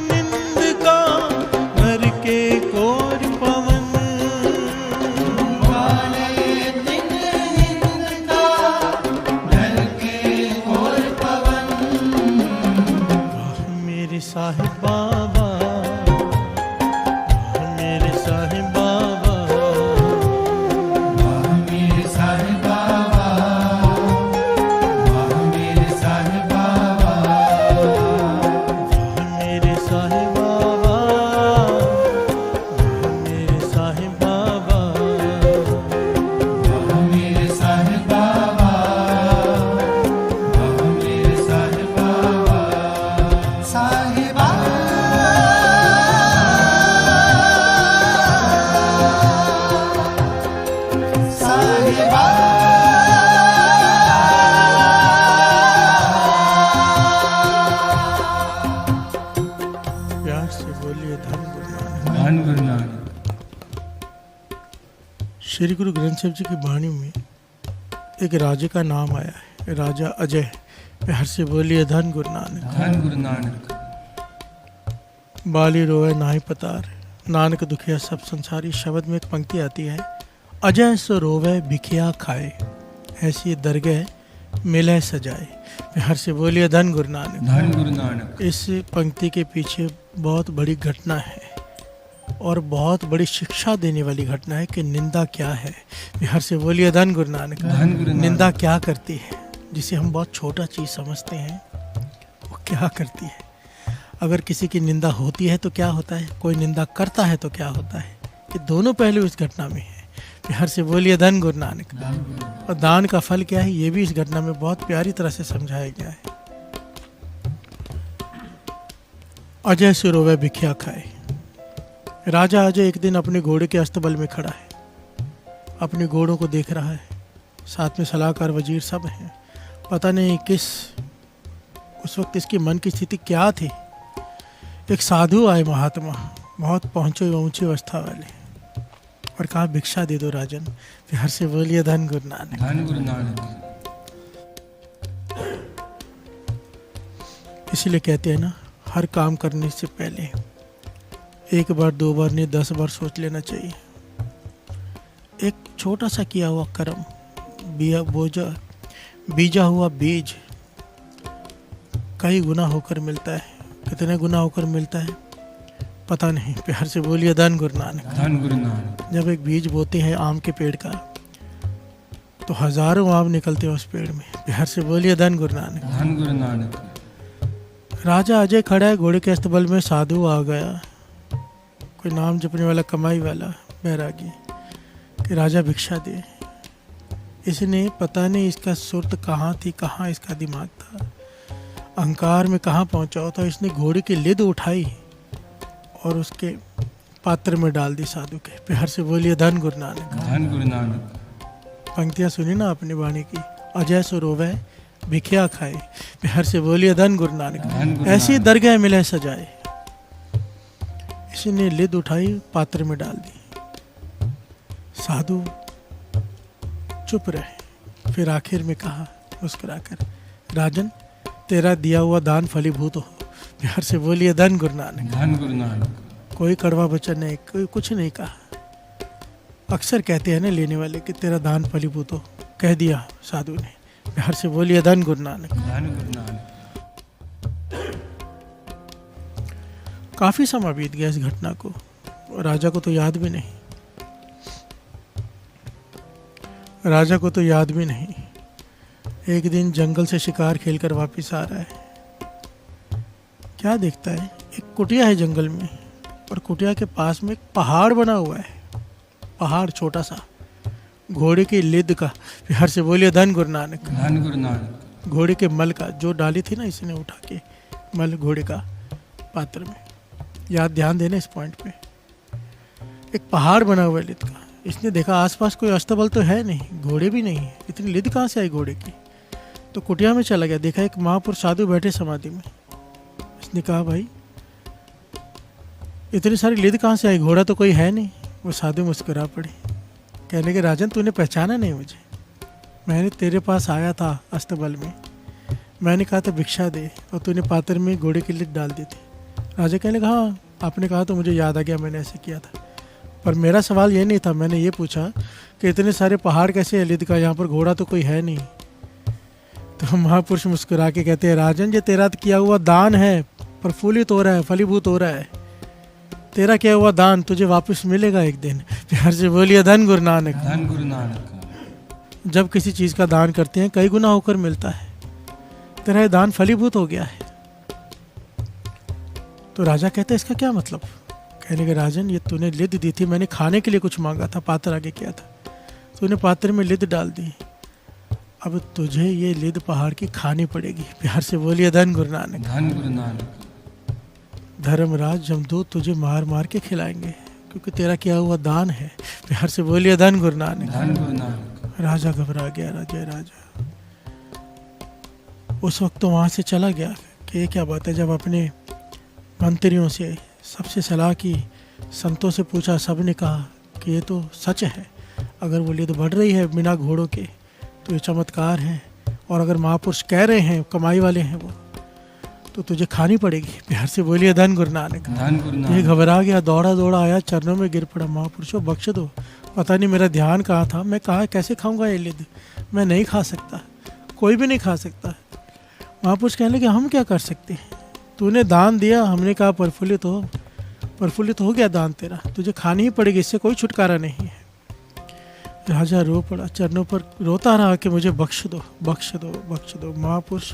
निंद का, नर के कोर पवन। काले दिन निंद का, नर के ओर पवन। वाह मेरे साहिब बाबा, वाह मेरे साहिब बाबा, वाह मेरे साहिब बाबा, वाह मेरे साहिब बाबा, वाह मेरे साहिब बाबा, वाह मेरे साहिब बाबा, वाह मेरे साहिब बाबा, वाह मेरे साहिब बाबा। साहिब बाबा, धन गुरु नानक। श्री गुरु ग्रंथ साहिब जी की वाणी में एक राजे का नाम आया है, राजा अजय। हर से बोलिए धन गुरु नानक। धन गुरु नानक। बाली रोए नाहि पतार, नानक दुखिया सब संसारी। शब्द में एक पंक्ति आती है, अजय सो रोवे भिखिया खाए, ऐसी दरगह मिले सजाए। हर से बोलिए धन गुरु नानक। धन गुरु नानक। इस पंक्ति के पीछे बहुत बड़ी घटना है और बहुत बड़ी शिक्षा देने वाली घटना है कि निंदा क्या है। हर से बोलिए धन गुरु नानक। धन गुरु नानक। निंदा क्या करती है, जिसे हम बहुत छोटा चीज समझते हैं, वो क्या करती है। अगर किसी की निंदा होती है तो क्या होता है, कोई निंदा करता है तो क्या होता है। ये दोनों पहलू इस घटना में है। हर से बोलिए धन गुरु नानक। और दान का फल क्या है, ये भी इस घटना में बहुत प्यारी तरह से समझाया गया है। अजय से रोवे भिखिया खाए। राजा अजय एक दिन अपने घोड़े के अस्तबल में खड़ा है, अपने घोड़ों को देख रहा है, साथ में सलाहकार वजीर सब हैं। पता नहीं उस वक्त इसके मन की स्थिति क्या थी। एक साधु आए, महात्मा, बहुत पहुंचे ऊंची अवस्था वाले, और कहा भिक्षा दे दो राजन। फिर हर से बोलिए धन गुरु नानक। धन गुरु नानक। इसलिए कहते हैं ना, हर काम करने से पहले एक बार, दो बार नहीं, 10 बार सोच लेना चाहिए। एक छोटा सा किया हुआ कर्म, बीजा हुआ बीज कई गुना होकर मिलता है। कितने गुना होकर मिलता है पता नहीं। प्यार से बोलिए धन गुरु नानक। धन गुरु नानक। जब एक बीज बोते हैं आम के पेड़ का, तो हजारों आम निकलते हैं उस पेड़ में। प्यार से बोलिए धन गुरु नानक। धन गुरु नानक। राजा अजय खड़ा है घोड़े के अस्तबल में। साधु आ गया, कोई नाम जपने वाला, कमाई वाला बैरागी, कि राजा भिक्षा दे। इसने पता नहीं इसका सुरत कहाँ थी, कहाँ इसका दिमाग था, अहंकार में कहाँ पहुंचा होता। इसने घोड़े की लिद उठाई और उसके पात्र में डाल दी साधु के। प्यार से बोलिए धन गुरु नानक। धन गुरु नानक। पंक्तियां सुनी ना अपनी वाणी की, अजय सो रोवे भिखिया खाए। प्यार से बोलिए धन गुरु नानक। ऐसी दरगाह मिले सजाए। इसने लिद उठाई, पात्र में डाल दी। साधु चुप रहे। फिर आखिर में कहा मुस्कुराकर, राजन तेरा दिया हुआ दान फलीभूत हो। प्यार से बोलिए धन गुरु नानक। धन गुरु नानक। कोई कड़वा वचन नहीं, कोई कुछ नहीं कहा। अक्सर कहते हैं ना लेने वाले कि तेरा दान फलीभूत हो, कह दिया साधु ने। प्यार से बोलिए धन गुरु नानक। धन गुरु नानक। काफी समय बीत गया इस घटना को, राजा को तो याद भी नहीं। राजा को तो याद भी नहीं। एक दिन जंगल से शिकार खेलकर वापस आ रहा है। क्या देखता है, एक कुटिया है जंगल में, और कुटिया के पास में एक पहाड़ बना हुआ है। पहाड़ छोटा सा, घोड़े की लिद का। हर से बोलिए धन गुरु नानक। धन गुरु नानक। घोड़े के मल का, जो डाली थी ना इसने उठा के, मल घोड़े का पात्र में। याद, ध्यान देना इस पॉइंट पे। एक पहाड़ बना हुआ है लिद का। इसने देखा आसपास कोई अस्तबल तो है नहीं, घोड़े भी नहीं है, इतनी लिद कहाँ से आई घोड़े की। तो कुटिया में चला गया, देखा एक महापुरुष साधु बैठे समाधि में। इसने कहा भाई इतनी सारी लिद कहाँ से आई, घोड़ा तो कोई है नहीं। वो साधु मुस्कुरा पड़े, कहने के राजन तूने पहचाना नहीं मुझे, मैंने तेरे पास आया था अस्तबल में, मैंने कहा था भिक्षा दे, और तूने पात्र में घोड़े की लिद डाल दी थी। राजा कहने लगा हाँ आपने कहा तो मुझे याद आ गया, मैंने ऐसे किया था, पर मेरा सवाल ये नहीं था, मैंने ये पूछा कि इतने सारे पहाड़ कैसे है लिद का, यहाँ पर घोड़ा तो कोई है नहीं। तो महापुरुष मुस्कुरा के कहते हैं राजन ये तेरा किया हुआ दान है, प्रफुल्लित हो रहा है, फलीभूत हो रहा है। तेरा किया हुआ दान तुझे वापस मिलेगा एक दिन। प्यार से बोलिए धन गुरु नानक। धन गुरु नानक। जब किसी चीज का दान करते हैं कई गुना होकर मिलता है। तेरा ये दान फलीभूत हो गया है। तो राजा कहते हैं इसका क्या मतलब। कहने के राजन ये तूने लिद दी थी, मैंने खाने के लिए कुछ मांगा था, पात्र आगे किया था, तूने पात्र में लिद डाल दी, अब तुझे ये लिद पहाड़ की खानी पड़ेगी। प्यार से बोलिए धन गुरु नानक। धन गुरु नानक। धर्मराज जमदूत तुझे मार मार के खिलाएंगे, क्योंकि तेरा किया हुआ दान है। प्यार से बोलिए धन गुरु नानक। धन गुरु नानक। राजा घबरा गया, राजा उस वक्त तो वहां से चला गया कि ये क्या बात है। जब अपने मंत्रियों से सबसे सलाह की संतों से पूछा, सब ने कहा कि ये तो सच है, अगर वो लिद बढ़ रही है बिना घोड़ों के तो ये चमत्कार है, और अगर महापुरुष कह रहे हैं, कमाई वाले हैं वो, तो तुझे खानी पड़ेगी। प्यार से बोलिए धन गुरु नानक। धन गुरु ये नानक। घबरा गया, दौड़ा दौड़ा आया, चरणों में गिर पड़ा, महापुरुषों बख्श दो, पता नहीं मेरा ध्यान कहाँ था, मैं कहाँ कैसे खाऊंगा ये लिद, मैं नहीं खा सकता, कोई भी नहीं खा सकता। महापुरुष कहने लगे, हम क्या कर सकते हैं, तूने दान दिया, हमने कहा प्रफुल्लित हो गया दान तेरा, तुझे खानी ही पड़ेगी, इससे कोई छुटकारा नहीं है। राजा रो पड़ा, चरणों पर रोता रहा कि मुझे बख्श दो बख्श दो बख्श दो। महापुरुष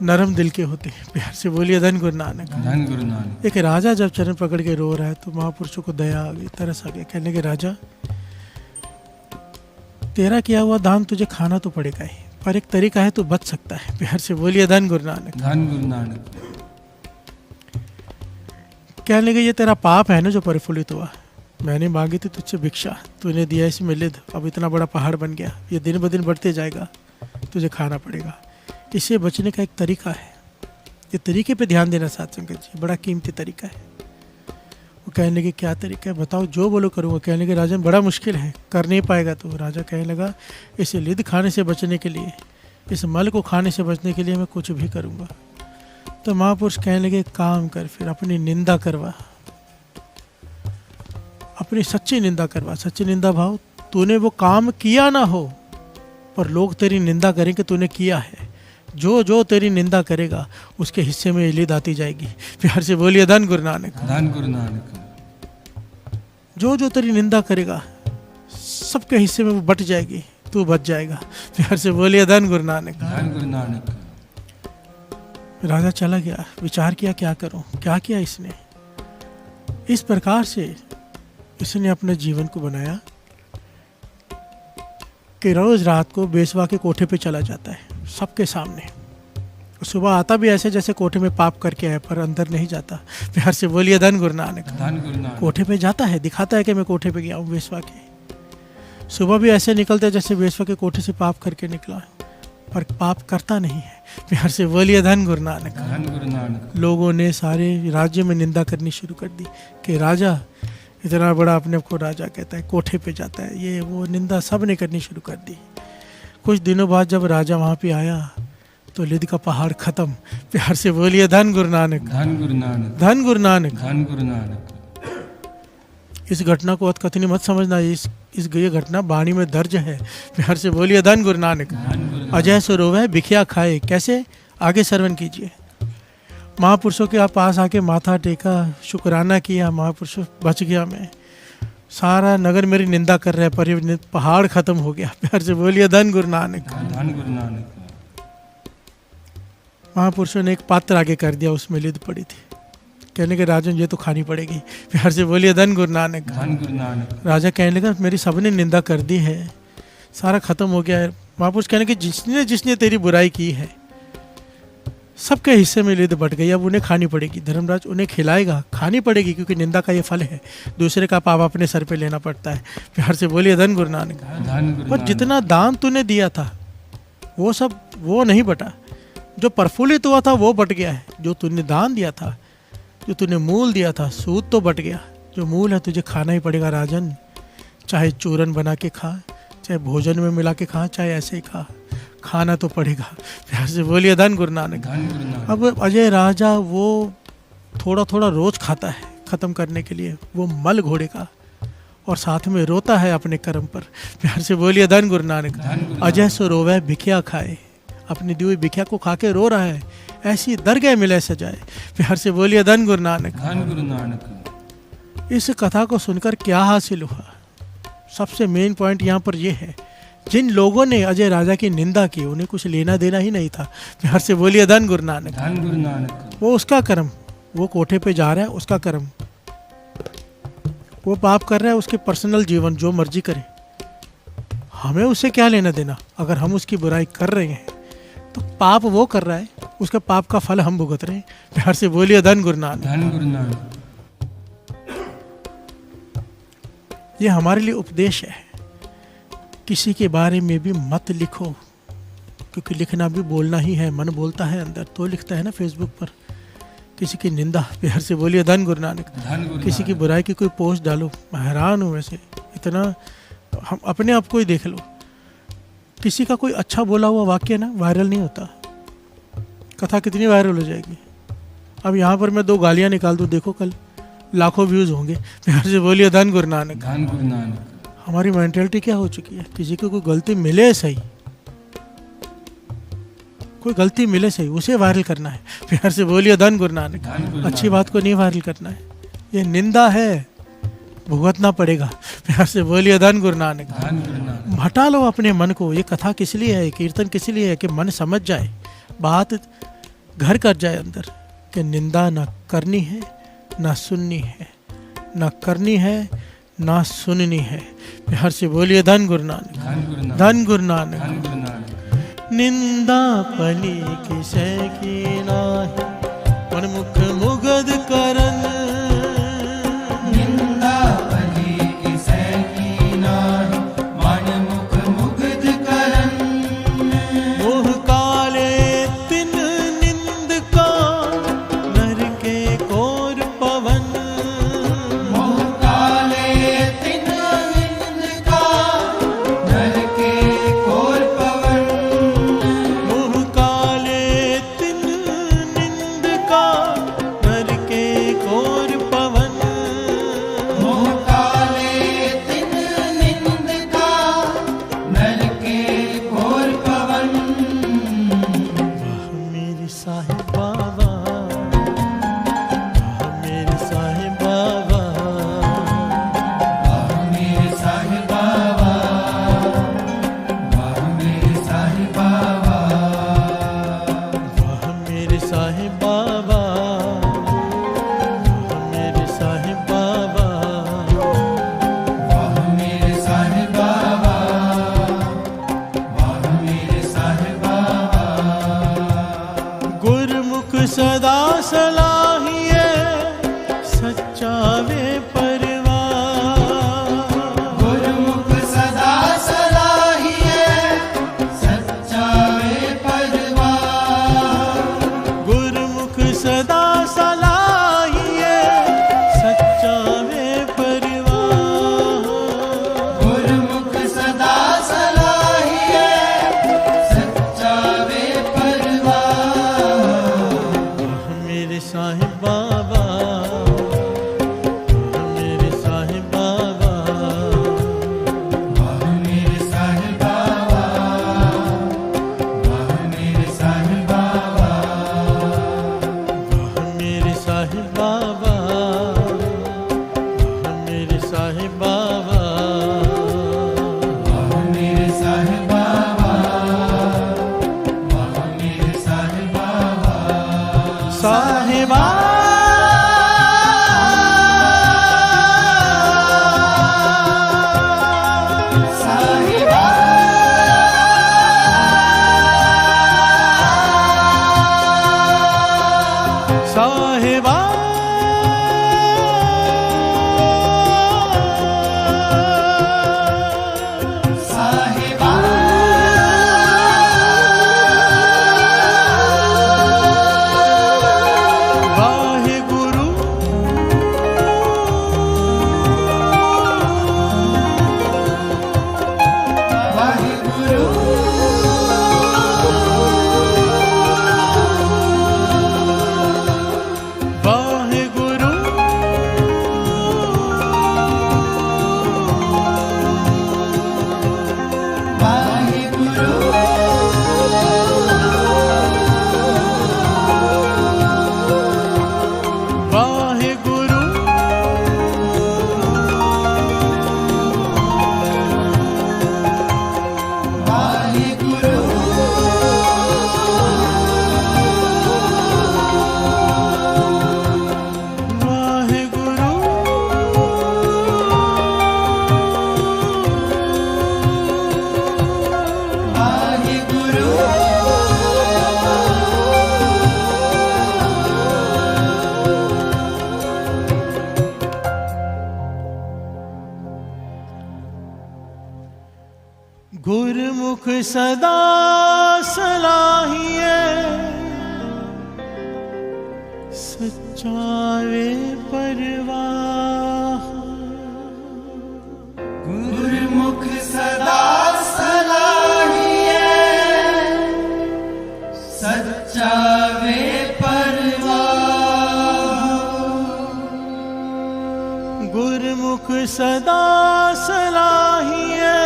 नरम दिल के होते हैं। प्यार से बोलिए धन गुरु नानक। धन गुरु नानक। एक राजा जब चरण पकड़ के रो रहा है तो महापुरुषों को दया आ गई, तरस आ गया, कहने के राजा तेरा किया हुआ दान तुझे खाना तो पड़ेगा ही, पर एक तरीका है, तू बच सकता है। प्यार से बोलिए धन गुरु नानक। धन गुरु नानक। कहने लगे, ये तेरा पाप है ना जो प्रफुल्लित हुआ, मैंने मांगी थी तुझसे भिक्षा, तूने दिया इसमें लिद, अब इतना बड़ा पहाड़ बन गया, ये दिन ब दिन बढ़ते जाएगा, तुझे खाना पड़ेगा। इससे बचने का एक तरीका है, ये तरीके पे ध्यान देना साथ संगत जी, बड़ा कीमती तरीका है। वो कहने लगे, क्या तरीका है बताओ, जो बोलो करूँगा। कहने लगे, राजन बड़ा मुश्किल है, कर नहीं पाएगा तो। राजा कहने लगा, इस लिद खाने से बचने के लिए, इस मल को खाने से बचने के लिए मैं कुछ भी करूँगा। तो महापुरुष कहने लगे, काम कर, फिर अपनी निंदा करवा, अपनी सच्ची निंदा करवा। सच्ची निंदा भाव, तूने वो काम किया ना हो पर लोग तेरी निंदा करेंगे तूने किया है, जो जो तेरी निंदा करेगा उसके हिस्से में लिद आती जाएगी। प्यार से बोलिए धन गुरु नानक। धन गुरु नानक। जो जो तेरी निंदा करेगा सबके हिस्से में वो बट जाएगी, तू बच जाएगा। प्यार से बोलिए धन गुरु नानक। धन गुरु नानक। राजा चला गया, विचार किया क्या करूं, क्या किया इसने। इस प्रकार से इसने अपने जीवन को बनाया कि रोज रात को बेसवा के कोठे पे चला जाता है सबके सामने। सुबह आता भी ऐसे जैसे कोठे में पाप करके आया, पर अंदर नहीं जाता। प्यार से बोलिए धन गुरु नानक। धन गुरु नानक। कोठे पे जाता है, दिखाता है कि मैं कोठे पे गया हूँ बेसवा के। सुबह भी ऐसे निकलता है जैसे बेसवा के कोठे से पाप करके निकला, पर पाप करता नहीं है। प्यार से बोलिए धन गुरु नानक। धन गुरु नानक। लोगों ने सारे राज्य में निंदा करनी शुरू कर दी कि राजा इतना बड़ा अपने को राजा कहता है, कोठे पे जाता है, ये वो निंदा सब ने करनी शुरू कर दी। कुछ दिनों बाद जब राजा वहाँ पे आया तो लिद का पहाड़ खत्म। प्यार से बोलिए धन गुरु नानक। धन गुरु नानक। धन गुरु नानक। धन गुरु नानक। इस घटना को अतकथनी मत समझना, इस ये घटना वाणी में दर्ज है। प्यार से बोलिए धन गुरु नानक। अजय सो रोवे भिखिया खाए, कैसे, आगे श्रवण कीजिए। महापुरुषों के पास आके माथा टेका, शुक्राना किया, महापुरुषों बच गया मैं, सारा नगर मेरी निंदा कर रहा है पर ये पहाड़ खत्म हो गया। प्यार से बोलिए धन गुरु नानक। धन गुरु नानक। महापुरुषों ने एक पात्र आगे कर दिया, उसमें लिद पड़ी थी। कहने के राजन ये तो खानी पड़ेगी। प्यार से बोलिए धन गुरु नानक। धन गुरु नानक। राजा कहने लगा, मेरी सबने निंदा कर दी है, सारा खत्म हो गया है। महापुरुष कहने के, जिसने जिसने तेरी बुराई की है सबके हिस्से में लिद बढ़ गई, अब उन्हें खानी पड़ेगी। धर्मराज उन्हें खिलाएगा, खानी पड़ेगी, क्योंकि निंदा का ये फल है, दूसरे का पाप अपने सर पे लेना पड़ता है। प्यार से बोलिए धन गुरु नानक। धन गुरु पर नानक। जितना दान तूने दिया था वो सब वो नहीं बटा, जो प्रफुल्लित हुआ था वो बट गया है। जो तूने दान दिया था, जो तूने मूल दिया था, सूद तो बट गया, जो मूल है तुझे खाना ही पड़ेगा राजन। चाहे चूरन बना के खा, चाहे भोजन में मिला के खा, चाहे ऐसे ही खा, खाना तो पड़ेगा। प्यार से बोलिए धन गुरु नानक। धन गुरु नानक। अब अजय राजा वो थोड़ा थोड़ा रोज खाता है खत्म करने के लिए वो मल घोड़े का, और साथ में रोता है अपने कर्म पर। प्यार से बोलिए धन गुरु नानक। धन गुरु अजय सो रोवे भिखिया खाए, अपनी दी हुई भिखिया को खा के रो रहा है, ऐसी दरगाह मिले सजाए। प्यार से बोलिए धन गुरु नानक। धन गुरु नानक। इस कथा को सुनकर क्या हासिल हुआ, सबसे मेन पॉइंट यहाँ पर यह है, जिन लोगों ने अजय राजा की निंदा की उन्हें कुछ लेना देना ही नहीं था। प्यार से बोलिए धन गुरु नानक। धन गुरु नानक। वो उसका कर्म, वो कोठे पे जा रहा है उसका कर्म, वो पाप कर रहा है, उसके पर्सनल जीवन जो मर्जी करे, हमें उससे क्या लेना देना। अगर हम उसकी बुराई कर रहे हैं तो पाप वो कर रहा है, उसका पाप का फल हम भुगत रहे हैं। प्यार से बोलिए धन गुरु नानक। धन गुरु नानक। ये हमारे लिए उपदेश है, किसी के बारे में भी मत लिखो, क्योंकि लिखना भी बोलना ही है, मन बोलता है अंदर, तो लिखता है ना फेसबुक पर किसी की निंदा, प्यार से बोलिए धन गुरु नानक। धन गुरु किसी की नानक। बुराई की कोई पोस्ट डालो, मैं हैरान हूँ वैसे इतना। हम अपने आप को ही देख लो, किसी का कोई अच्छा बोला हुआ वाक्य ना वायरल नहीं होता, कथा कितनी वायरल हो जाएगी। अब यहाँ पर मैं 2 गालियाँ निकाल दूँ, देखो कल लाखों व्यूज़ होंगे। प्यार से बोलिए धन गुरु नानक। धन गुरु नानक। हमारी मेंटेलिटी क्या हो चुकी है, किसी को कोई गलती मिले सही, कोई गलती मिले सही, उसे वायरल करना है। प्यार से बोलिए धन गुरु नानक। धन गुरु अच्छी नानक। बात को नहीं वायरल करना है, ये निंदा है, भुगतना पड़ेगा। प्यार से बोलिए धन गुरु नानक। धन गुरु नानक। हटा लो अपने मन को। ये कथा किस लिए है, कीर्तन किस लिए है कि मन समझ जाए, बात घर कर जाए अंदर, कि निंदा ना करनी है ना सुननी है, ना करनी है ना सुननी है। प्यार से बोलिए धन गुरु नानक। धन गुरु नानक। धन गुरु नानक। धन गुरु नानक। निंदा पली किसे की नाही, मन मुख मुगद करन। निंदा भली किसे की नाहि, मन मुख मुग्ध करन। मोह काले तिन निंद का, नर के कोर पवन। मोह काले तिन निंद का, नर के कोर पवन। मोह काले तिन निंद का, नर के कोर पवन। मोह काले तिन निंद का, नर के कोर पवन। वाह मेरी साहिब बाबा, वाह मेरी साहिब बाबा। वाह मेरे साहिब बाबा, वाह मेरे साहिब बाबा। वाह मेरे साहिब बाबा, वाह मेरे साहिब बाबा। वाह मेरे साहिब बाबा, वाह मेरे साहिब बाबा। गुरमुख सदा सलाहिए, सच्चा वे परवार। गुरमुख सदा सलाहिए, सच्चा वे परवार। गुरमुख सदा सलाहिए, सच्चा वे परवार। गुरमुख सदा सलाहिए, सच्चा वे परवार। वाह मेरे साहिब बाबा, वाह मेरे साहिब बाबा। वाह मेरे साहिब बाबा, वाह मेरे साहिब बाबा। वाह मेरे साहिब बाबा, वाह मेरे साहिब बाबा। वाह मेरे साहिब बाबा, वाह मेरे साहिब बाबा। साहिबा साहिबा साहिबा साहिबा वाहिगुरु वाहिगुरु वाहिगुरु वाहिगुरु वाहिगुरु वाहिगुरु वाहिगुरु वाहिगुरु गुरमुख सदा सलाहिए, सच्चावे परवाह गुरुमुख सदा सलाहिए सच्चा वे परवाह गुरमुख सदा सलाहिए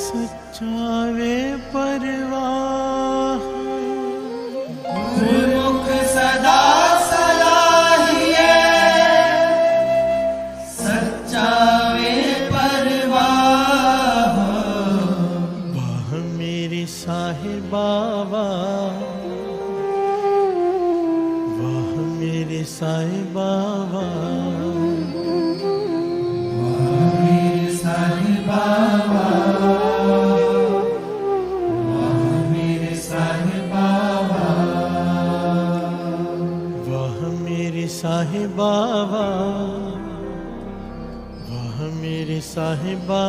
सच्चावे परवाह गुरुमुख सदा सलाहिए सच्चा वे परवाह वाह मेरे साहिबा वाह मेरे साहिबा मेरे साहिब बाबा मेरे साहिब बाबा वाह मेरे साहिबा वाह मेरे साहिबा